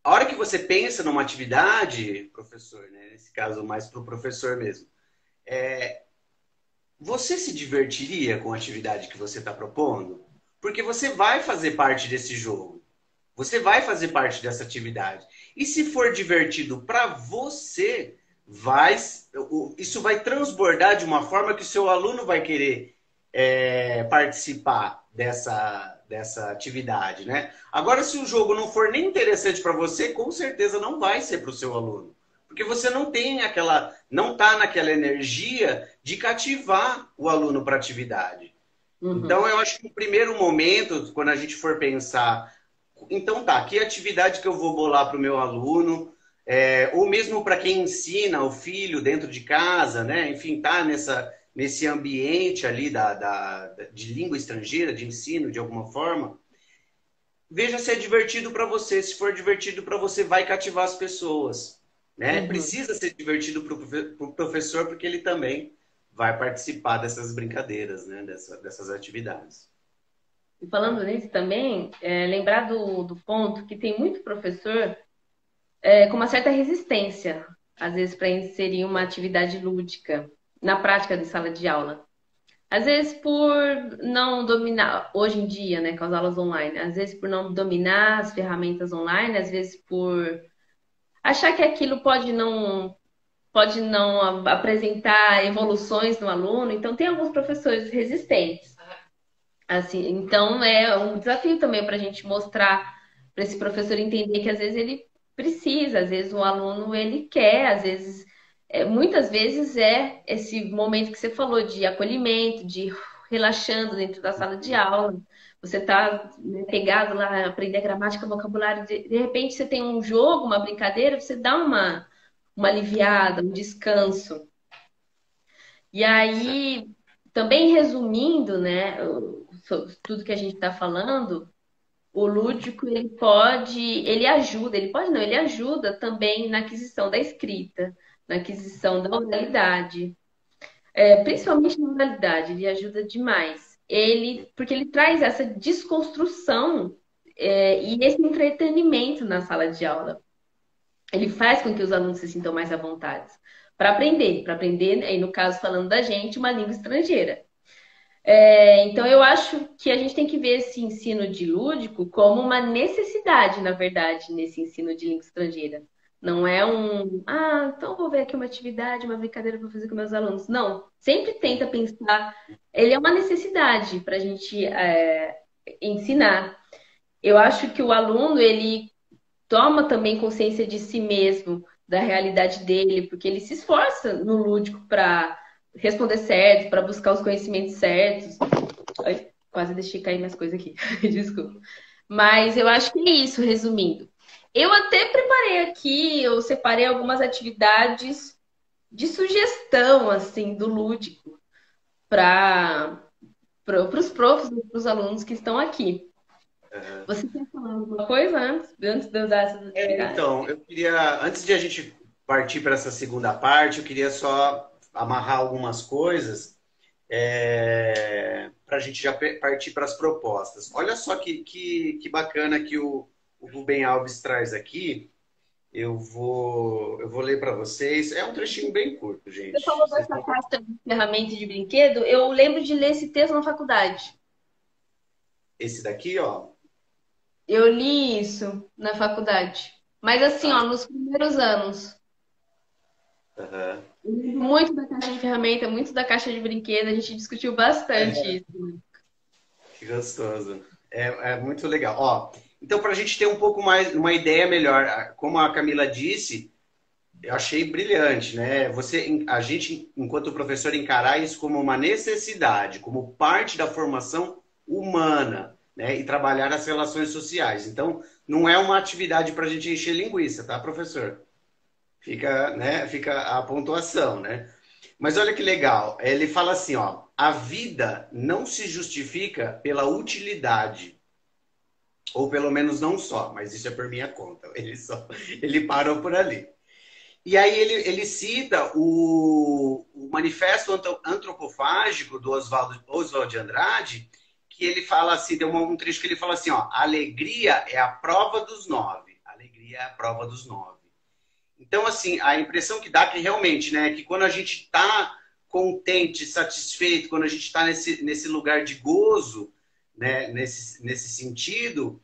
a hora que você pensa numa atividade, professor, né? Nesse caso, mais para o professor mesmo, você se divertiria com a atividade que você está propondo? Porque você vai fazer parte desse jogo. Você vai fazer parte dessa atividade. E se for divertido para você, isso vai transbordar de uma forma que o seu aluno vai querer participar dessa atividade, né? Agora, se o jogo não for nem interessante para você, com certeza não vai ser para o seu aluno. Porque você não tem não está naquela energia de cativar o aluno para a atividade. Uhum. Então, eu acho que no primeiro momento, quando a gente for pensar então tá, que atividade que eu vou bolar para o meu aluno, ou mesmo para quem ensina o filho dentro de casa, né? Enfim, tá nesse ambiente ali de língua estrangeira, de ensino de alguma forma. Veja se é divertido para você. Se for divertido para você, vai cativar as pessoas. Né? Uhum. Precisa ser divertido para o professor, porque ele também vai participar dessas brincadeiras, né? Dessas atividades. E falando nisso também, lembrar do ponto que tem muito professor com uma certa resistência, às vezes, para inserir uma atividade lúdica na prática de sala de aula. Às vezes por não dominar, hoje em dia, né, com as aulas online, às vezes por não dominar as ferramentas online, às vezes por achar que aquilo pode não apresentar evoluções no aluno. Então tem alguns professores resistentes. Assim, então é um desafio também para a gente mostrar para esse professor entender que às vezes ele precisa, às vezes o aluno ele quer, às vezes, muitas vezes é esse momento que você falou de acolhimento, de relaxando dentro da sala de aula. Você está pegado lá, aprender gramática, vocabulário, de repente você tem um jogo, uma brincadeira, você dá uma aliviada, um descanso. E aí, também resumindo, né, tudo que a gente está falando, o lúdico ele pode não, ele ajuda também na aquisição da escrita, na aquisição da oralidade, principalmente na oralidade, ele ajuda demais. Porque ele traz essa desconstrução, e esse entretenimento na sala de aula. Ele faz com que os alunos se sintam mais à vontade para aprender, aí no caso falando da gente, uma língua estrangeira. Então, eu acho que a gente tem que ver esse ensino de lúdico como uma necessidade, na verdade, nesse ensino de língua estrangeira. Não é então vou ver aqui uma atividade, uma brincadeira para fazer com meus alunos. Não, sempre tenta pensar. Ele é uma necessidade para a gente ensinar. Eu acho que o aluno, ele toma também consciência de si mesmo, da realidade dele, porque ele se esforça no lúdico para responder certo, para buscar os conhecimentos certos. Ai, quase deixei cair minhas coisas aqui. Desculpa. Mas eu acho que é isso, resumindo. Eu até preparei aqui, eu separei algumas atividades de sugestão, assim, do lúdico para os profs, para os alunos que estão aqui. Você quer falar alguma coisa antes de eu dar essas atividades? Então, eu queria, antes de a gente partir para essa segunda parte, eu queria só amarrar algumas coisas para a gente já partir para as propostas. Olha só que bacana que o Rubem Alves traz aqui. Eu vou ler para vocês. É um trechinho bem curto, Você gente. falou dessa caixa de ferramentas de brinquedo, eu lembro de ler esse texto na faculdade. Esse daqui, ó. Eu li isso na faculdade. Mas assim, Ah, ó, nos primeiros anos. aham. Eu lembro muito da caixa de ferramenta, muito da caixa de brinquedo, a gente discutiu bastante É, isso. que gostoso. É muito legal. Ó, então, para a gente ter um pouco mais, uma ideia melhor, como a Camila disse, eu achei brilhante, né? A gente, enquanto professor, encarar isso como uma necessidade, como parte da formação humana, né? E trabalhar as relações sociais. Então, não é uma atividade para a gente encher linguiça, tá, professor? Fica, né? Fica a pontuação, né? Mas olha que legal. Ele fala assim, ó, a vida não se justifica pela utilidade, ou pelo menos não só, mas isso é por minha conta. Ele parou por ali. E aí ele cita o Manifesto Antropofágico do Oswald de Andrade, que ele fala assim, tem um trecho que ele fala assim, ó, alegria é a prova dos nove. Alegria é a prova dos nove. Então, assim, a impressão que dá que realmente, né, que quando a gente está contente, satisfeito, quando a gente está nesse lugar de gozo, né, nesse sentido,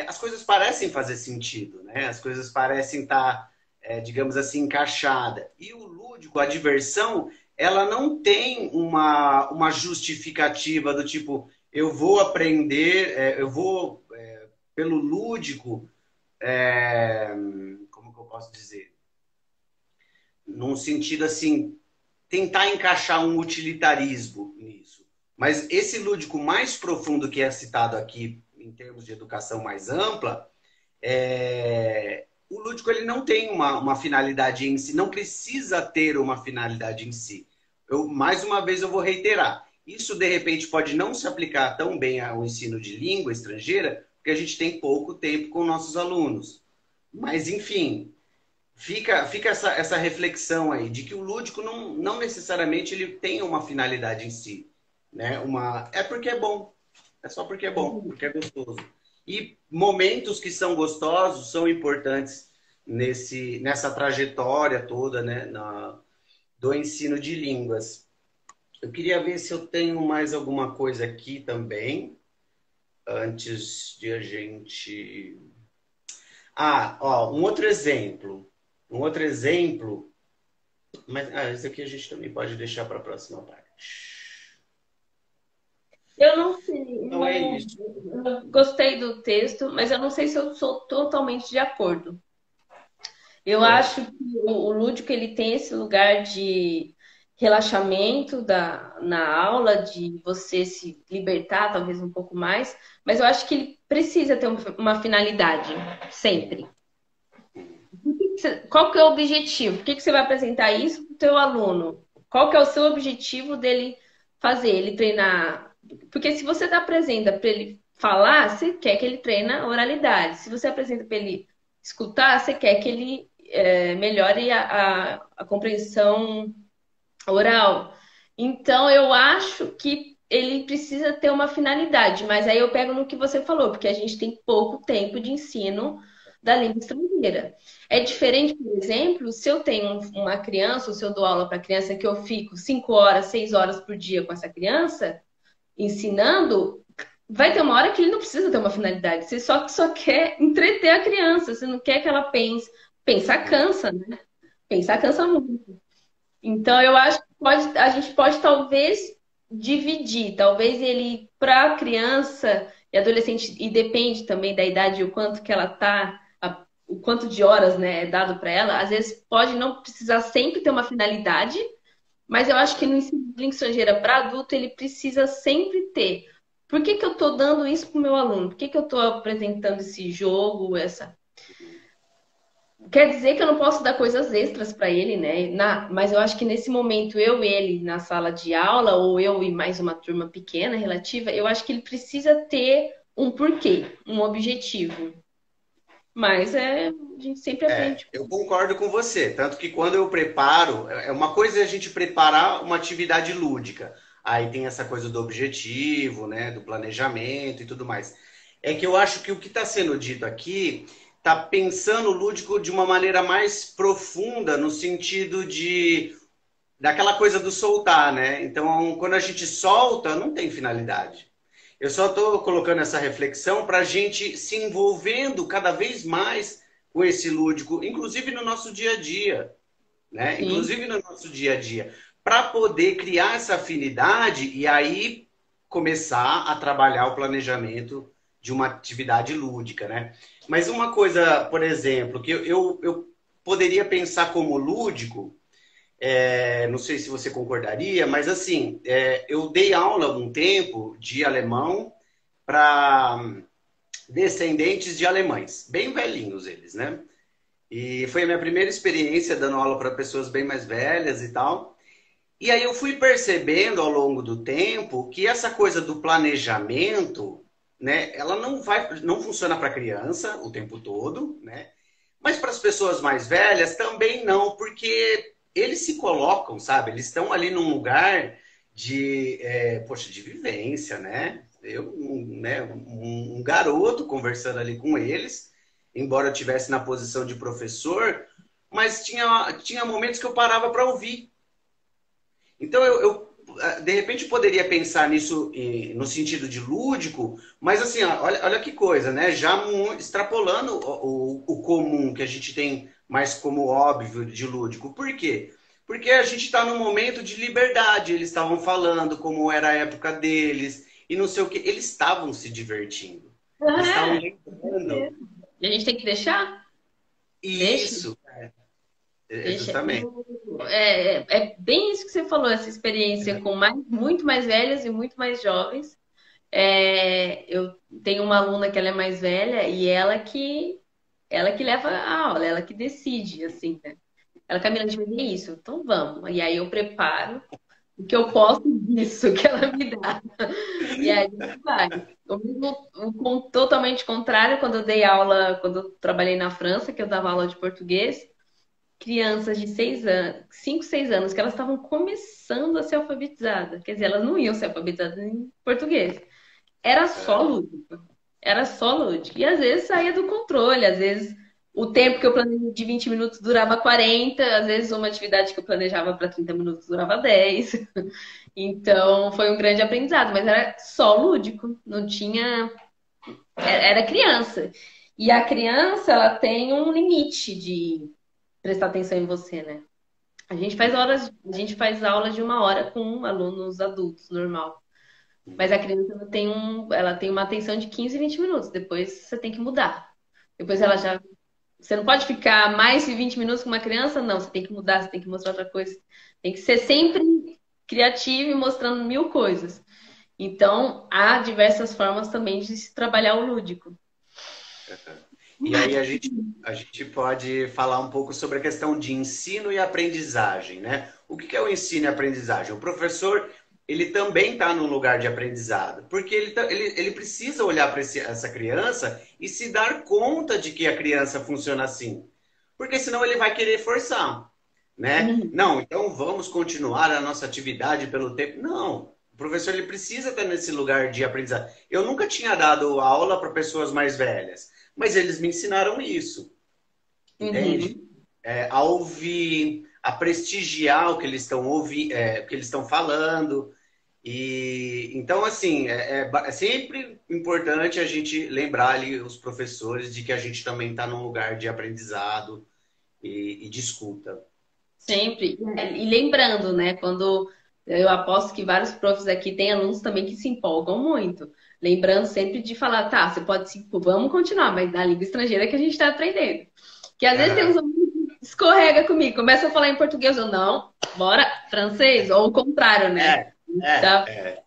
as coisas parecem fazer sentido, né? As coisas parecem estar, digamos assim, encaixadas. E o lúdico, a diversão, ela não tem uma justificativa do tipo, eu vou aprender, eu vou, pelo lúdico, é, como que eu posso dizer? Num sentido assim, tentar encaixar um utilitarismo nisso. Mas esse lúdico mais profundo que é citado aqui, em termos de educação mais ampla, o lúdico ele não tem uma finalidade em si, não precisa ter uma finalidade em si. Mais uma vez eu vou reiterar, isso de repente pode não se aplicar tão bem ao ensino de língua estrangeira, porque a gente tem pouco tempo com nossos alunos. Mas, enfim, fica essa reflexão aí de que o lúdico não necessariamente ele tem uma finalidade em si, né? É porque é bom, é só porque é bom, porque é gostoso. E momentos que são gostosos são importantes nessa trajetória toda, né? Do ensino de línguas. Eu queria ver se eu tenho mais alguma coisa aqui também, antes de a gente. Ó, um outro exemplo. Um outro exemplo. Mas esse aqui a gente também pode deixar para a próxima parte. Eu não sei, Então é isso. eu gostei do texto, mas eu não sei se eu sou totalmente de acordo. Eu É. acho que o lúdico ele tem esse lugar de relaxamento na aula, de você se libertar talvez um pouco mais, mas eu acho que ele precisa ter uma finalidade, sempre. Qual que é o objetivo? Por que que você vai apresentar isso para o teu aluno? Qual que é o seu objetivo dele fazer? Ele treinar? Porque se você apresenta para ele falar, você quer que ele treine a oralidade. Se você apresenta para ele escutar, você quer que ele melhore a compreensão oral. Então, eu acho que ele precisa ter uma finalidade, mas aí eu pego no que você falou, porque a gente tem pouco tempo de ensino da língua estrangeira. É diferente, por exemplo, se eu tenho uma criança, ou se eu dou aula para criança que eu fico 5 horas, 6 horas por dia com essa criança, ensinando, vai ter uma hora que ele não precisa ter uma finalidade. Você só quer entreter a criança, você não quer que ela pense. Pensar cansa, né? Pensar cansa muito. Então, eu acho que a gente pode talvez dividir. Talvez ele, para criança e adolescente, e depende também da idade, o quanto que ela tá, o quanto de horas, né, é dado para ela. Às vezes pode não precisar sempre ter uma finalidade, mas eu acho que no ensino de língua estrangeira para adulto ele precisa sempre ter. Por que que eu estou dando isso para o meu aluno? Por que que eu estou apresentando esse jogo, essa Quer dizer que eu não posso dar coisas extras para ele, né? Mas eu acho que nesse momento, eu e ele na sala de aula, ou eu e mais uma turma pequena, relativa, eu acho que ele precisa ter um porquê, um objetivo. Mas a gente sempre aprende. Eu concordo com você. Tanto que quando eu preparo, é uma coisa é a gente preparar uma atividade lúdica. Aí tem essa coisa do objetivo, né? Do planejamento e tudo mais. É que eu acho que o que está sendo dito aqui está pensando o lúdico de uma maneira mais profunda, no sentido de daquela coisa do soltar, né? Então, quando a gente solta, não tem finalidade. Eu só estou colocando essa reflexão para a gente se envolvendo cada vez mais com esse lúdico, inclusive no nosso dia a dia, né? Sim. Inclusive no nosso dia a dia, para poder criar essa afinidade e aí começar a trabalhar o planejamento de uma atividade lúdica, né? Mas uma coisa, por exemplo, que eu poderia pensar como lúdico, não sei se você concordaria, mas assim, eu dei aula há um tempo de alemão para descendentes de alemães, bem velhinhos eles, né? E foi a minha primeira experiência dando aula para pessoas bem mais velhas e tal. E aí eu fui percebendo ao longo do tempo que essa coisa do planejamento, né, ela não funciona para criança o tempo todo, né? Mas para as pessoas mais velhas também não, porque eles se colocam, sabe? Eles estão ali num lugar poxa, de vivência, né? Um garoto conversando ali com eles, embora eu estivesse na posição de professor, mas tinha momentos que eu parava para ouvir. Então, de repente, poderia pensar nisso no sentido de lúdico, mas assim, ó, olha que coisa, né? Já extrapolando o comum que a gente tem mais como óbvio de lúdico. Por quê? Porque a gente está num momento de liberdade. Eles estavam falando como era a época deles e não sei o que. Eles estavam se divertindo. Eles estavam É, lembrando. e a gente tem que deixar? Deixa, Isso, deixa. justamente. É bem isso que você falou, essa experiência com muito mais velhas e muito mais jovens. Eu tenho uma aluna que ela é mais velha e ela que leva a aula, ela que decide, assim, né? Ela, Camila, a gente vai ver isso, então vamos. E aí eu preparo o que eu posso disso que ela me dá. E aí a gente vai. Totalmente contrário, quando eu dei aula, quando eu trabalhei na França, que eu dava aula de português, crianças de 6 anos, 5, 6 anos, que elas estavam começando a ser alfabetizadas. Quer dizer, elas não iam ser alfabetizadas em português. Era só lúdico. Era só lúdico. E às vezes saía do controle, às vezes o tempo que eu planejava de 20 minutos durava 40, às vezes uma atividade que eu planejava para 30 minutos durava 10. Então foi um grande aprendizado, mas era só lúdico, não tinha. Era criança. E a criança, ela tem um limite de prestar atenção em você, né? A gente faz aulas de 1 hora com alunos adultos, normal. Mas a criança ela tem uma atenção de 15, 20 minutos. Depois você tem que mudar. Depois ela já. Você não pode ficar mais de 20 minutos com uma criança, não. Você tem que mudar, você tem que mostrar outra coisa. Tem que ser sempre criativo e mostrando mil coisas. Então, há diversas formas também de se trabalhar o lúdico. E aí a gente pode falar um pouco sobre a questão de ensino e aprendizagem, né? O que é o ensino e aprendizagem? O professor, ele também está num lugar de aprendizado, porque ele precisa olhar para essa criança e se dar conta de que a criança funciona assim. Porque senão ele vai querer forçar, né? Uhum. Não, então vamos continuar a nossa atividade pelo tempo. Não, o professor ele precisa estar nesse lugar de aprendizado. Eu nunca tinha dado aula para pessoas mais velhas, mas eles me ensinaram isso, entende? Uhum. A ouvir, a prestigiar o que eles estão ouvindo, o que eles estão falando. E então, assim, é sempre importante a gente lembrar ali os professores de que a gente também está num lugar de aprendizado e de escuta. Sempre. E lembrando, né, quando eu aposto que vários profs aqui têm alunos também que se empolgam muito. Lembrando sempre de falar, tá, você pode se, vamos continuar, mas na língua estrangeira que a gente está aprendendo. Que às vezes tem uns Aham. alunos que escorrega comigo, começa a falar em português, eu não, bora, francês, ou o contrário, né? É, é, Tá? é.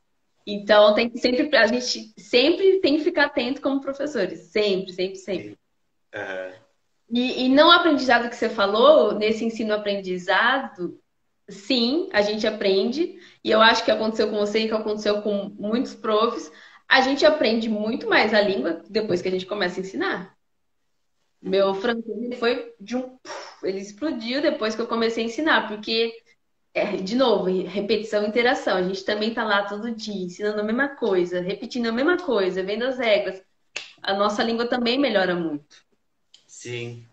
Então tem que sempre, a gente sempre tem que ficar atento como professores. Sempre, sempre, sempre. Sim. Aham. E não o aprendizado que você falou, nesse ensino-aprendizado, sim, a gente aprende. E eu acho que aconteceu com você e que aconteceu com muitos profs. A gente aprende muito mais a língua depois que a gente começa a ensinar. Meu francês ele foi de um. Ele explodiu depois que eu comecei a ensinar, porque, de novo, repetição e interação. A gente também tá lá todo dia, ensinando a mesma coisa, repetindo a mesma coisa, vendo as regras. A nossa língua também melhora muito. Sim.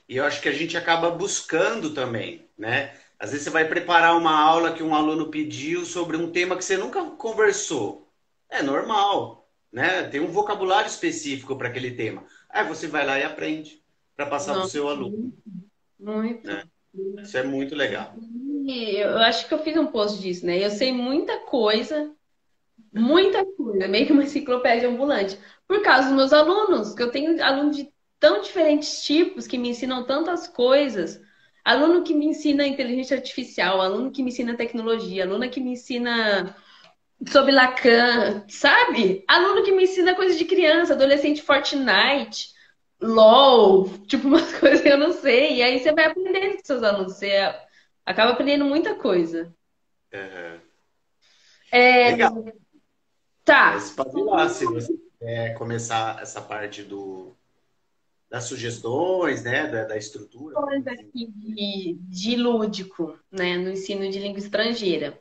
E eu acho que a gente acaba buscando também, né? Às vezes você vai preparar uma aula que um aluno pediu sobre um tema que você nunca conversou. É normal, né? Tem um vocabulário específico para aquele tema. Aí você vai lá e aprende para passar para o Nossa, seu aluno, né? muito. Isso é muito legal. E eu acho que eu fiz um post disso, né? Eu sei muita coisa, meio que uma enciclopédia ambulante, por causa dos meus alunos, que eu tenho alunos de tão diferentes tipos que me ensinam tantas coisas. Aluno que me ensina inteligência artificial, aluno que me ensina tecnologia, aluna que me ensina sobre Lacan, sabe? Aluno que me ensina coisas de criança, adolescente, Fortnite, LOL, tipo umas coisas que eu não sei. E aí você vai aprendendo com seus alunos, você acaba aprendendo muita coisa. Aham. É, Legal. tá. Mas pode ir lá se você quer começar essa parte das sugestões, né? Da estrutura, como Coisa assim. aqui de lúdico, né, no ensino de língua estrangeira.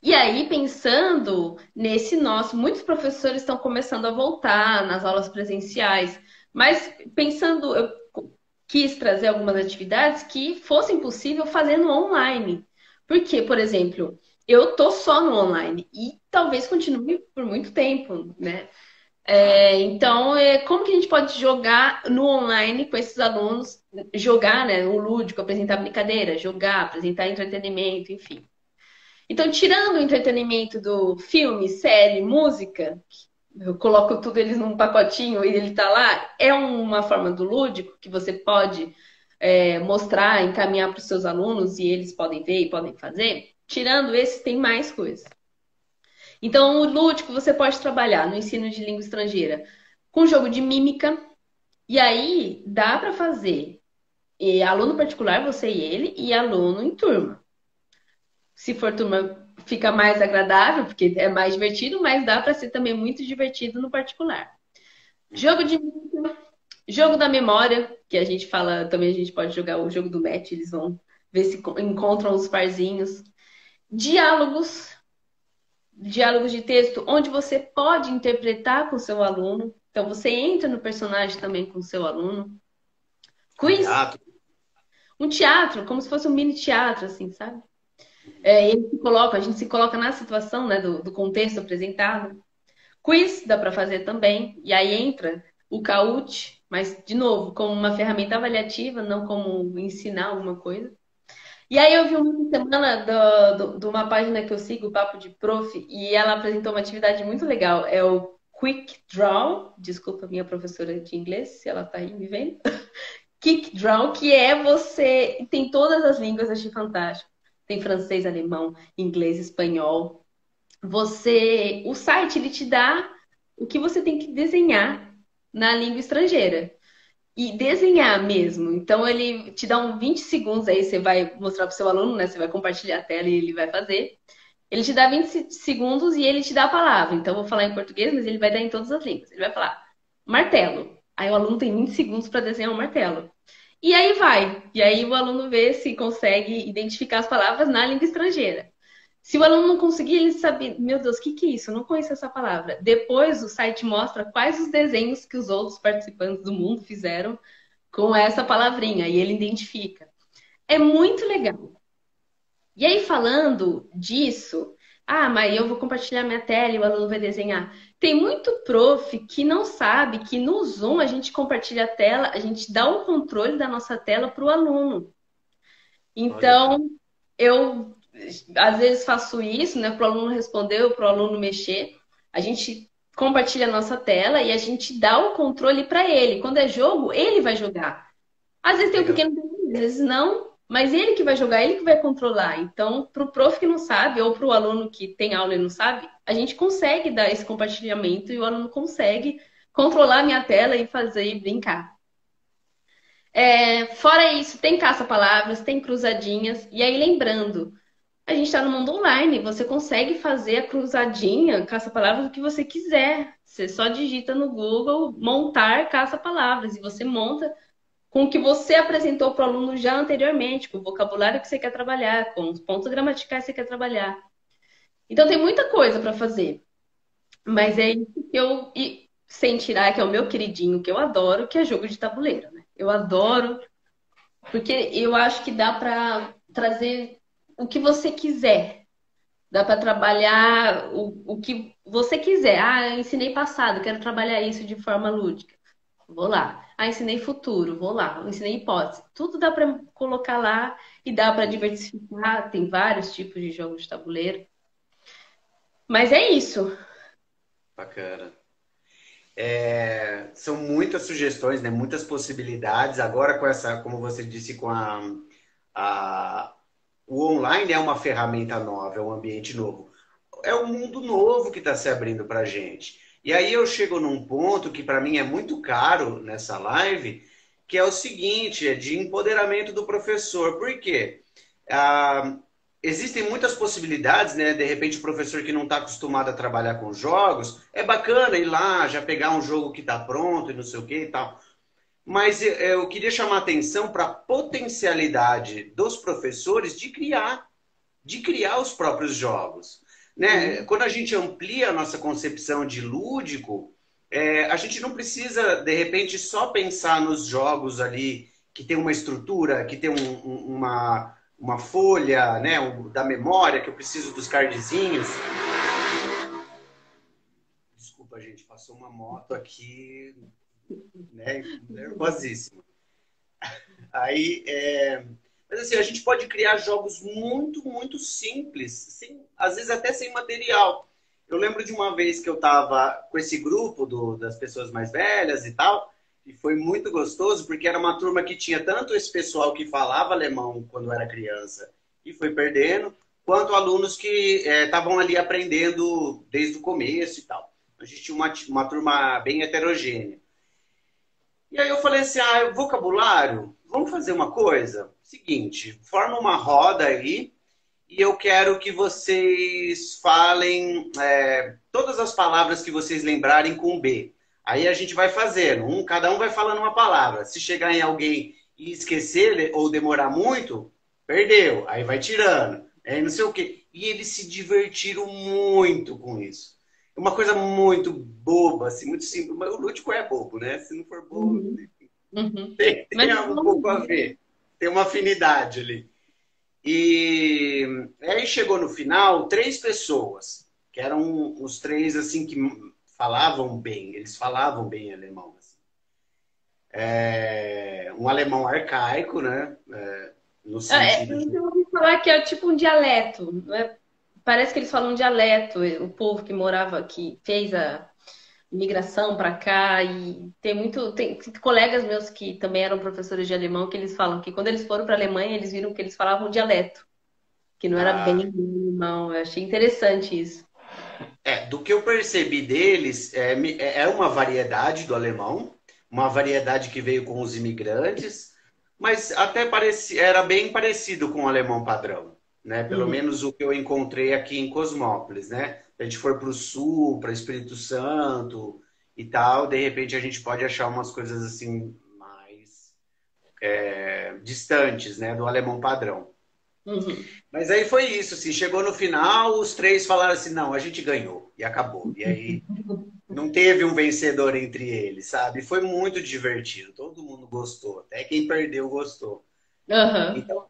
E aí, pensando nesse nosso, muitos professores estão começando a voltar nas aulas presenciais, mas pensando, eu quis trazer algumas atividades que fossem possível fazer no online. Porque, por exemplo, eu tô só no online e talvez continue por muito tempo, né? Então, como que a gente pode jogar no online com esses alunos? Jogar, né? O lúdico, apresentar brincadeira, jogar, apresentar entretenimento, enfim. Então, tirando o entretenimento do filme, série, música, eu coloco tudo eles num pacotinho e ele tá lá, é uma forma do lúdico que você pode mostrar, encaminhar para os seus alunos e eles podem ver e podem fazer. Tirando esse, tem mais coisas. Então, o lúdico você pode trabalhar no ensino de língua estrangeira com jogo de mímica, e aí dá para fazer aluno particular, você e ele, e aluno em turma. Se for turma, fica mais agradável, porque é mais divertido, mas dá para ser também muito divertido no particular. Jogo de mímica, jogo da memória, que a gente fala, também a gente pode jogar o jogo do match, eles vão ver se encontram os parzinhos. Diálogos, diálogos de texto, onde você pode interpretar com o seu aluno. Então, você entra no personagem também com o seu aluno. Quiz, Teatro. um teatro, como se fosse um mini teatro, assim, sabe? A gente se coloca na situação, né, do contexto apresentado. Quiz dá para fazer também, e aí entra o Kahoot, mas, de novo, como uma ferramenta avaliativa, não como ensinar alguma coisa. E aí eu vi uma semana de uma página que eu sigo, o Papo de Prof, e ela apresentou uma atividade muito legal. É o Quick Draw, desculpa minha professora de inglês, se ela tá aí me vendo. Quick Draw, que é você. Tem todas as línguas, achei fantástico. Tem francês, alemão, inglês, espanhol. O site ele te dá o que você tem que desenhar na língua estrangeira e desenhar mesmo. Então ele te dá 20 segundos aí, você vai mostrar para o seu aluno, né? Você vai compartilhar a tela e ele vai fazer. Ele te dá 20 segundos e ele te dá a palavra. Então eu vou falar em português, mas ele vai dar em todas as línguas. Ele vai falar martelo. Aí o aluno tem 20 segundos para desenhar um martelo. E aí vai. E aí o aluno vê se consegue identificar as palavras na língua estrangeira. Se o aluno não conseguir, ele sabe, meu Deus, o que que é isso? Eu não conheço essa palavra. Depois o site mostra quais os desenhos que os outros participantes do mundo fizeram com essa palavrinha e ele identifica. É muito legal. E aí, falando disso, Ah, mas eu vou compartilhar minha tela e o aluno vai desenhar. Tem muito prof que não sabe que no Zoom a gente compartilha a tela, a gente dá o controle da nossa tela para o aluno. Olha só. Então, eu às vezes faço isso, né, para o aluno responder, para o aluno mexer. A gente compartilha a nossa tela e a gente dá o controle para ele. Quando é jogo, ele vai jogar. Às vezes tem um Legal. pequeno delay, às vezes não, mas ele que vai jogar, ele que vai controlar. Então, para o prof que não sabe, ou para o aluno que tem aula e não sabe, a gente consegue dar esse compartilhamento e o aluno consegue controlar a minha tela e fazer e brincar. Fora isso, tem caça-palavras, tem cruzadinhas, e aí lembrando, a gente está no mundo online, você consegue fazer a cruzadinha, caça-palavras, o que você quiser. Você só digita no Google montar caça-palavras e você monta com o que você apresentou para o aluno já anteriormente, com o vocabulário que você quer trabalhar, com os pontos gramaticais que você quer trabalhar. Então tem muita coisa para fazer, mas é isso que sem tirar, que é o meu queridinho, que eu adoro, que é jogo de tabuleiro, né? Eu adoro, porque eu acho que dá para trazer o que você quiser. Dá para trabalhar o que você quiser. Ah, eu ensinei passado, quero trabalhar isso de forma lúdica. Vou lá. Ah, ensinei futuro, vou lá. Ensinei hipótese. Tudo dá para colocar lá e dá para diversificar. Tem vários tipos de jogos de tabuleiro. Mas é isso. Bacana. São muitas sugestões, né? Muitas possibilidades. Agora com essa, como você disse, a- o online é uma ferramenta nova, é um ambiente novo. É um mundo novo que está se abrindo para a gente. E aí eu chego num ponto que para mim é muito caro nessa live, que é o seguinte, é de empoderamento do professor. Por quê? Ah, existem muitas possibilidades, né? De repente, o professor que não está acostumado a trabalhar com jogos, é bacana ir lá, já pegar um jogo que está pronto e não sei o que e tal. Mas eu queria chamar a atenção para a potencialidade dos professores de criar os próprios jogos. Né? Sim. Quando a gente amplia a nossa concepção de lúdico, a gente não precisa, de repente, só pensar nos jogos ali que tem uma estrutura, que tem uma folha, né, da memória, que eu preciso dos cardzinhos. Desculpa, gente, passou uma moto aqui, né, nervosíssimo. Aí, mas assim, a gente pode criar jogos muito, muito simples, sem, às vezes até sem material. Eu lembro de uma vez que eu estava com esse grupo das pessoas mais velhas e tal, e foi muito gostoso, porque era uma turma que tinha tanto esse pessoal que falava alemão quando era criança e foi perdendo, quanto alunos que estavam ali aprendendo desde o começo e tal. A gente tinha uma turma bem heterogênea. E aí eu falei assim, vocabulário, vamos fazer uma coisa? Seguinte, forma uma roda aí e eu quero que vocês falem todas as palavras que vocês lembrarem com B. Aí a gente vai fazendo, cada um vai falando uma palavra. Se chegar em alguém e esquecer ou demorar muito, perdeu. Aí vai tirando. Aí não sei o quê. E eles se divertiram muito com isso. É uma coisa muito boba, assim, muito simples. Mas o lúdico é bobo, né? Se não for bobo, Uhum. Uhum. Mas tem um pouco a ver. Tem uma afinidade ali. E aí chegou no final três pessoas, que eram os três assim que falavam bem, eles falavam bem alemão. Assim. Um alemão arcaico, né? No sentido de. eu ouvi falar que é tipo um dialeto, né? Parece que eles falam um dialeto, o povo que morava aqui, fez a imigração para cá e tem colegas meus que também eram professores de alemão que eles falam que quando eles foram para a Alemanha eles viram que eles falavam dialeto, que não era bem Ah, alemão. Eu achei interessante isso. do que eu percebi deles, é uma variedade do alemão, uma variedade que veio com os imigrantes, mas até era bem parecido com o alemão padrão, né? Pelo Uhum. menos o que eu encontrei aqui em Cosmópolis, né? Se a gente for para o sul, para Espírito Santo e tal, de repente a gente pode achar umas coisas assim mais distantes, né? Do alemão padrão. Uhum. Mas aí foi isso, assim, chegou no final, os três falaram assim, não, a gente ganhou e acabou. E aí não teve um vencedor entre eles, sabe? Foi muito divertido, todo mundo gostou, até quem perdeu gostou. Aham. Então,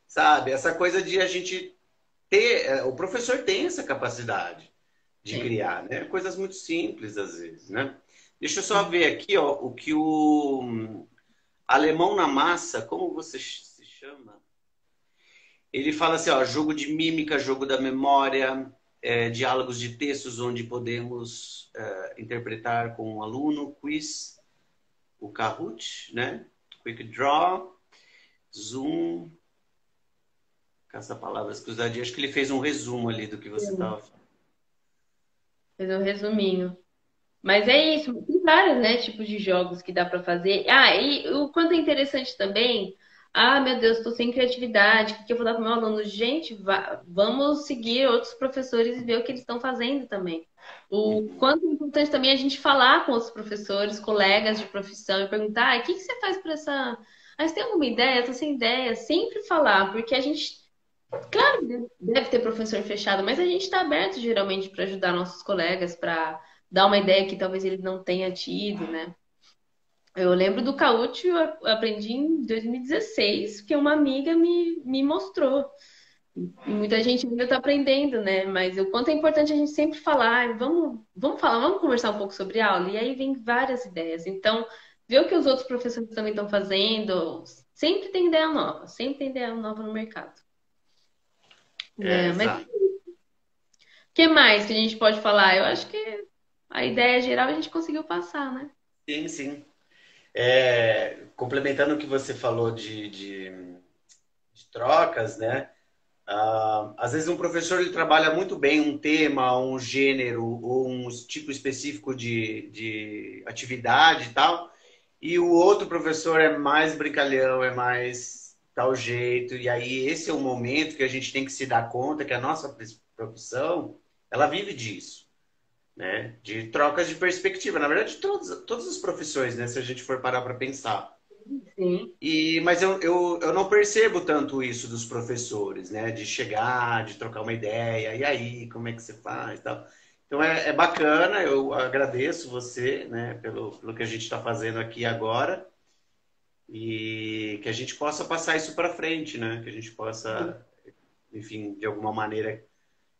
sabe, essa coisa de a gente o professor tem essa capacidade de Sim. criar, né? Coisas muito simples às vezes, né? Deixa eu só ver aqui, ó, o que o Alemão na Massa, como você se chama? Ele fala assim, ó, jogo de mímica, jogo da memória, diálogos de textos onde podemos interpretar com o aluno, quiz, o Kahoot, né? Quick Draw, Zoom, caça-palavras cruzadinhas. Acho que ele fez um resumo ali do que você estava falando. Fez um resuminho. Mas é isso, tem vários, né, tipos de jogos que dá para fazer. Ah, e o quanto é interessante também. Ah, meu Deus, estou sem criatividade. O que eu vou dar para o meu aluno? Gente, vamos seguir outros professores e ver o que eles estão fazendo também. O Uhum. quanto é importante também a gente falar com outros professores, colegas de profissão e perguntar: o que que você faz para essa. Ah, você tem alguma ideia? Estou sem ideia. Sempre falar, porque a gente. Claro, deve ter professor fechado, mas a gente está aberto geralmente para ajudar nossos colegas, para dar uma ideia que talvez ele não tenha tido, né? Eu lembro do Kahoot, eu aprendi em 2016, que uma amiga me mostrou. E muita gente ainda está aprendendo, né? Mas o quanto é importante a gente sempre falar, vamos falar, vamos conversar um pouco sobre aula. E aí vem várias ideias. Então, ver o que os outros professores também estão fazendo, sempre tem ideia nova no mercado. Mas Exato. que mais que a gente pode falar? Eu acho que a ideia geral a gente conseguiu passar, né? Sim, sim. Complementando o que você falou de trocas, né? Às vezes um professor ele trabalha muito bem um tema, um gênero ou um tipo específico de atividade e tal, e o outro professor é mais brincalhão, é mais tal jeito, e aí esse é o momento que a gente tem que se dar conta que a nossa profissão, ela vive disso, né? De trocas de perspectiva. Na verdade, todas as profissões, né? Se a gente for parar para pensar. Sim. Mas eu não percebo tanto isso dos professores, né? De chegar, de trocar uma ideia, e aí, como é que você faz e tal. Então é bacana, eu agradeço você, né, pelo que a gente está fazendo aqui agora e que a gente possa passar isso para frente, né? Que a gente possa, enfim, de alguma maneira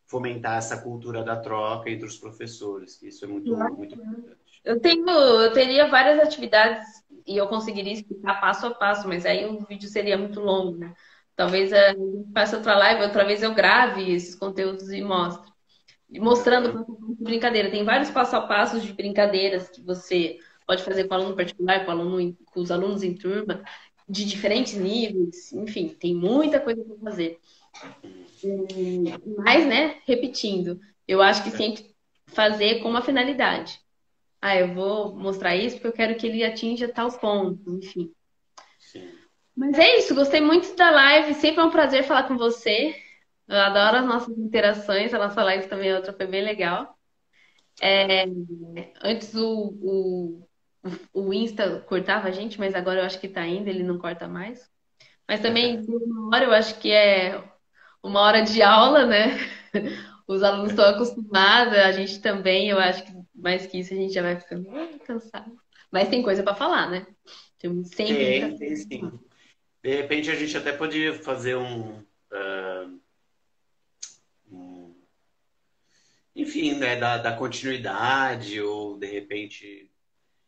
fomentar essa cultura da troca entre os professores, que isso é muito importante. Eu teria várias atividades e eu conseguiria explicar passo a passo, mas aí o vídeo seria muito longo, né? Talvez a gente faça outra live, outra vez eu grave esses conteúdos e mostre. E mostrando Aham. passo a passo de brincadeira. Tem vários passo a passos de brincadeiras que você pode fazer com aluno particular, com os alunos em turma, de diferentes níveis, enfim, tem muita coisa para fazer. Mas, né, repetindo, eu acho que sempre fazer com uma finalidade. Ah, eu vou mostrar isso porque eu quero que ele atinja tal ponto, enfim. Sim. Mas é isso, gostei muito da live, sempre é um prazer falar com você. Eu adoro as nossas interações, a nossa live também, a outra foi bem legal. Antes o Insta cortava a gente, mas agora eu acho que tá indo, ele não corta mais. Mas também deu uma hora, eu acho que é uma hora de aula, né? Os alunos estão acostumados, a gente também, eu acho que mais que isso a gente já vai ficando cansado. Mas tem coisa para falar, né? Tem sempre muita Tem, coisa tem pra falar. sim. De repente a gente até poderia fazer um enfim, né, da continuidade, ou de repente,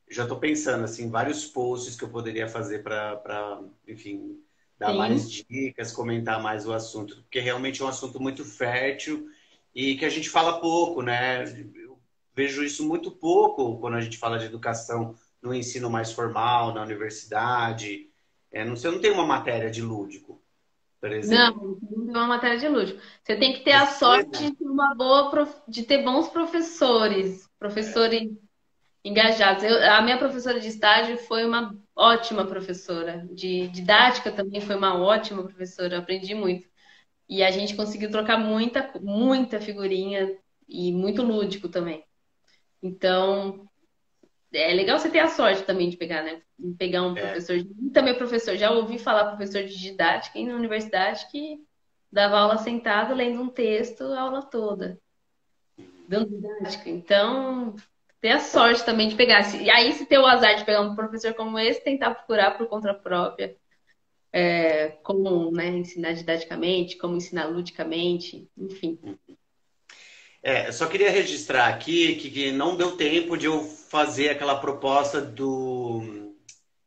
eu já estou pensando assim, vários posts que eu poderia fazer para, enfim, dar mais Sim, dicas, comentar mais o assunto, porque realmente é um assunto muito fértil e que a gente fala pouco, né? Eu vejo isso muito pouco quando a gente fala de educação no ensino mais formal, na universidade. Não sei, eu não tenho uma matéria de lúdico, por não, exemplo. não é uma matéria de luxo. Você tem que ter a sorte Precisa. de ter de ter bons professores, professores engajados. A minha professora de estágio foi uma ótima professora. De didática também foi uma ótima professora. Eu aprendi muito. E a gente conseguiu trocar muita figurinha e muito lúdico também. Então, é legal você ter a sorte também de pegar, né? Pegar um É, professor. E também professor. Já ouvi falar professor de didática aí na universidade que dava aula sentado, lendo um texto a aula toda, dando didática. Então, ter a sorte também de pegar. E aí, se ter o azar de pegar um professor como esse, tentar procurar por conta própria. como, né, ensinar didaticamente, como ensinar ludicamente, enfim. Eu só queria registrar aqui que não deu tempo de eu fazer aquela proposta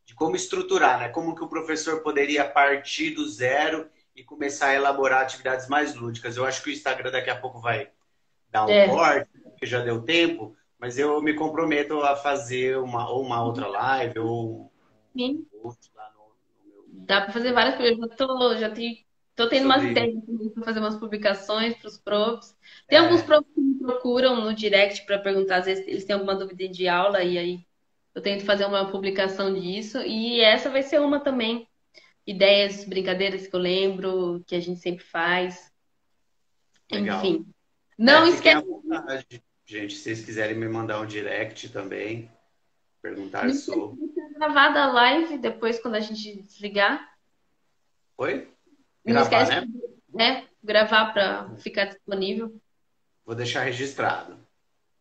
de como estruturar, né? Como que o professor poderia partir do zero e começar a elaborar atividades mais lúdicas. Eu acho que o Instagram daqui a pouco vai dar um É, corte, porque já deu tempo, mas eu me comprometo a fazer uma outra live ou sim. um post lá no meu Dá para fazer várias coisas. Tô tendo umas sobre ideias para fazer umas publicações para os profs. Tem alguns é, profs que me procuram no direct para perguntar, às vezes eles têm alguma dúvida de aula, e aí eu tento fazer uma publicação disso. E essa vai ser uma também. Ideias, brincadeiras que eu lembro, que a gente sempre faz. legal. Enfim. Não Fiquem à esquece, vontade, gente. Se vocês quiserem me mandar um direct também, perguntar não esquece sobre. de ter gravado a live depois quando a gente desligar. Oi? Não Gravar, esquece né? de, né, gravar para ficar disponível. Vou deixar registrado,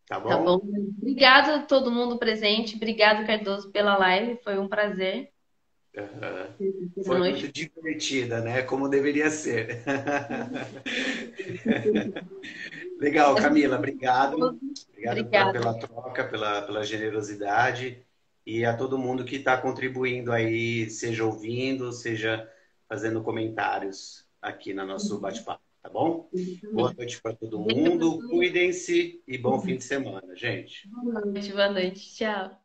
tá Tá bom? bom? Obrigada a todo mundo presente. Obrigado, Cardoso, pela live. Foi um prazer. Aham. Boa Foi noite. muito divertida, né? Como deveria ser. Legal, Camila, obrigado. Obrigado Obrigada. pela troca, pela generosidade e a todo mundo que está contribuindo aí, seja ouvindo, seja fazendo comentários aqui no nosso bate-papo, tá bom? Boa noite para todo Beijo, mundo, pessoal. cuidem-se e bom fim de semana, gente. Boa noite, boa noite. Tchau.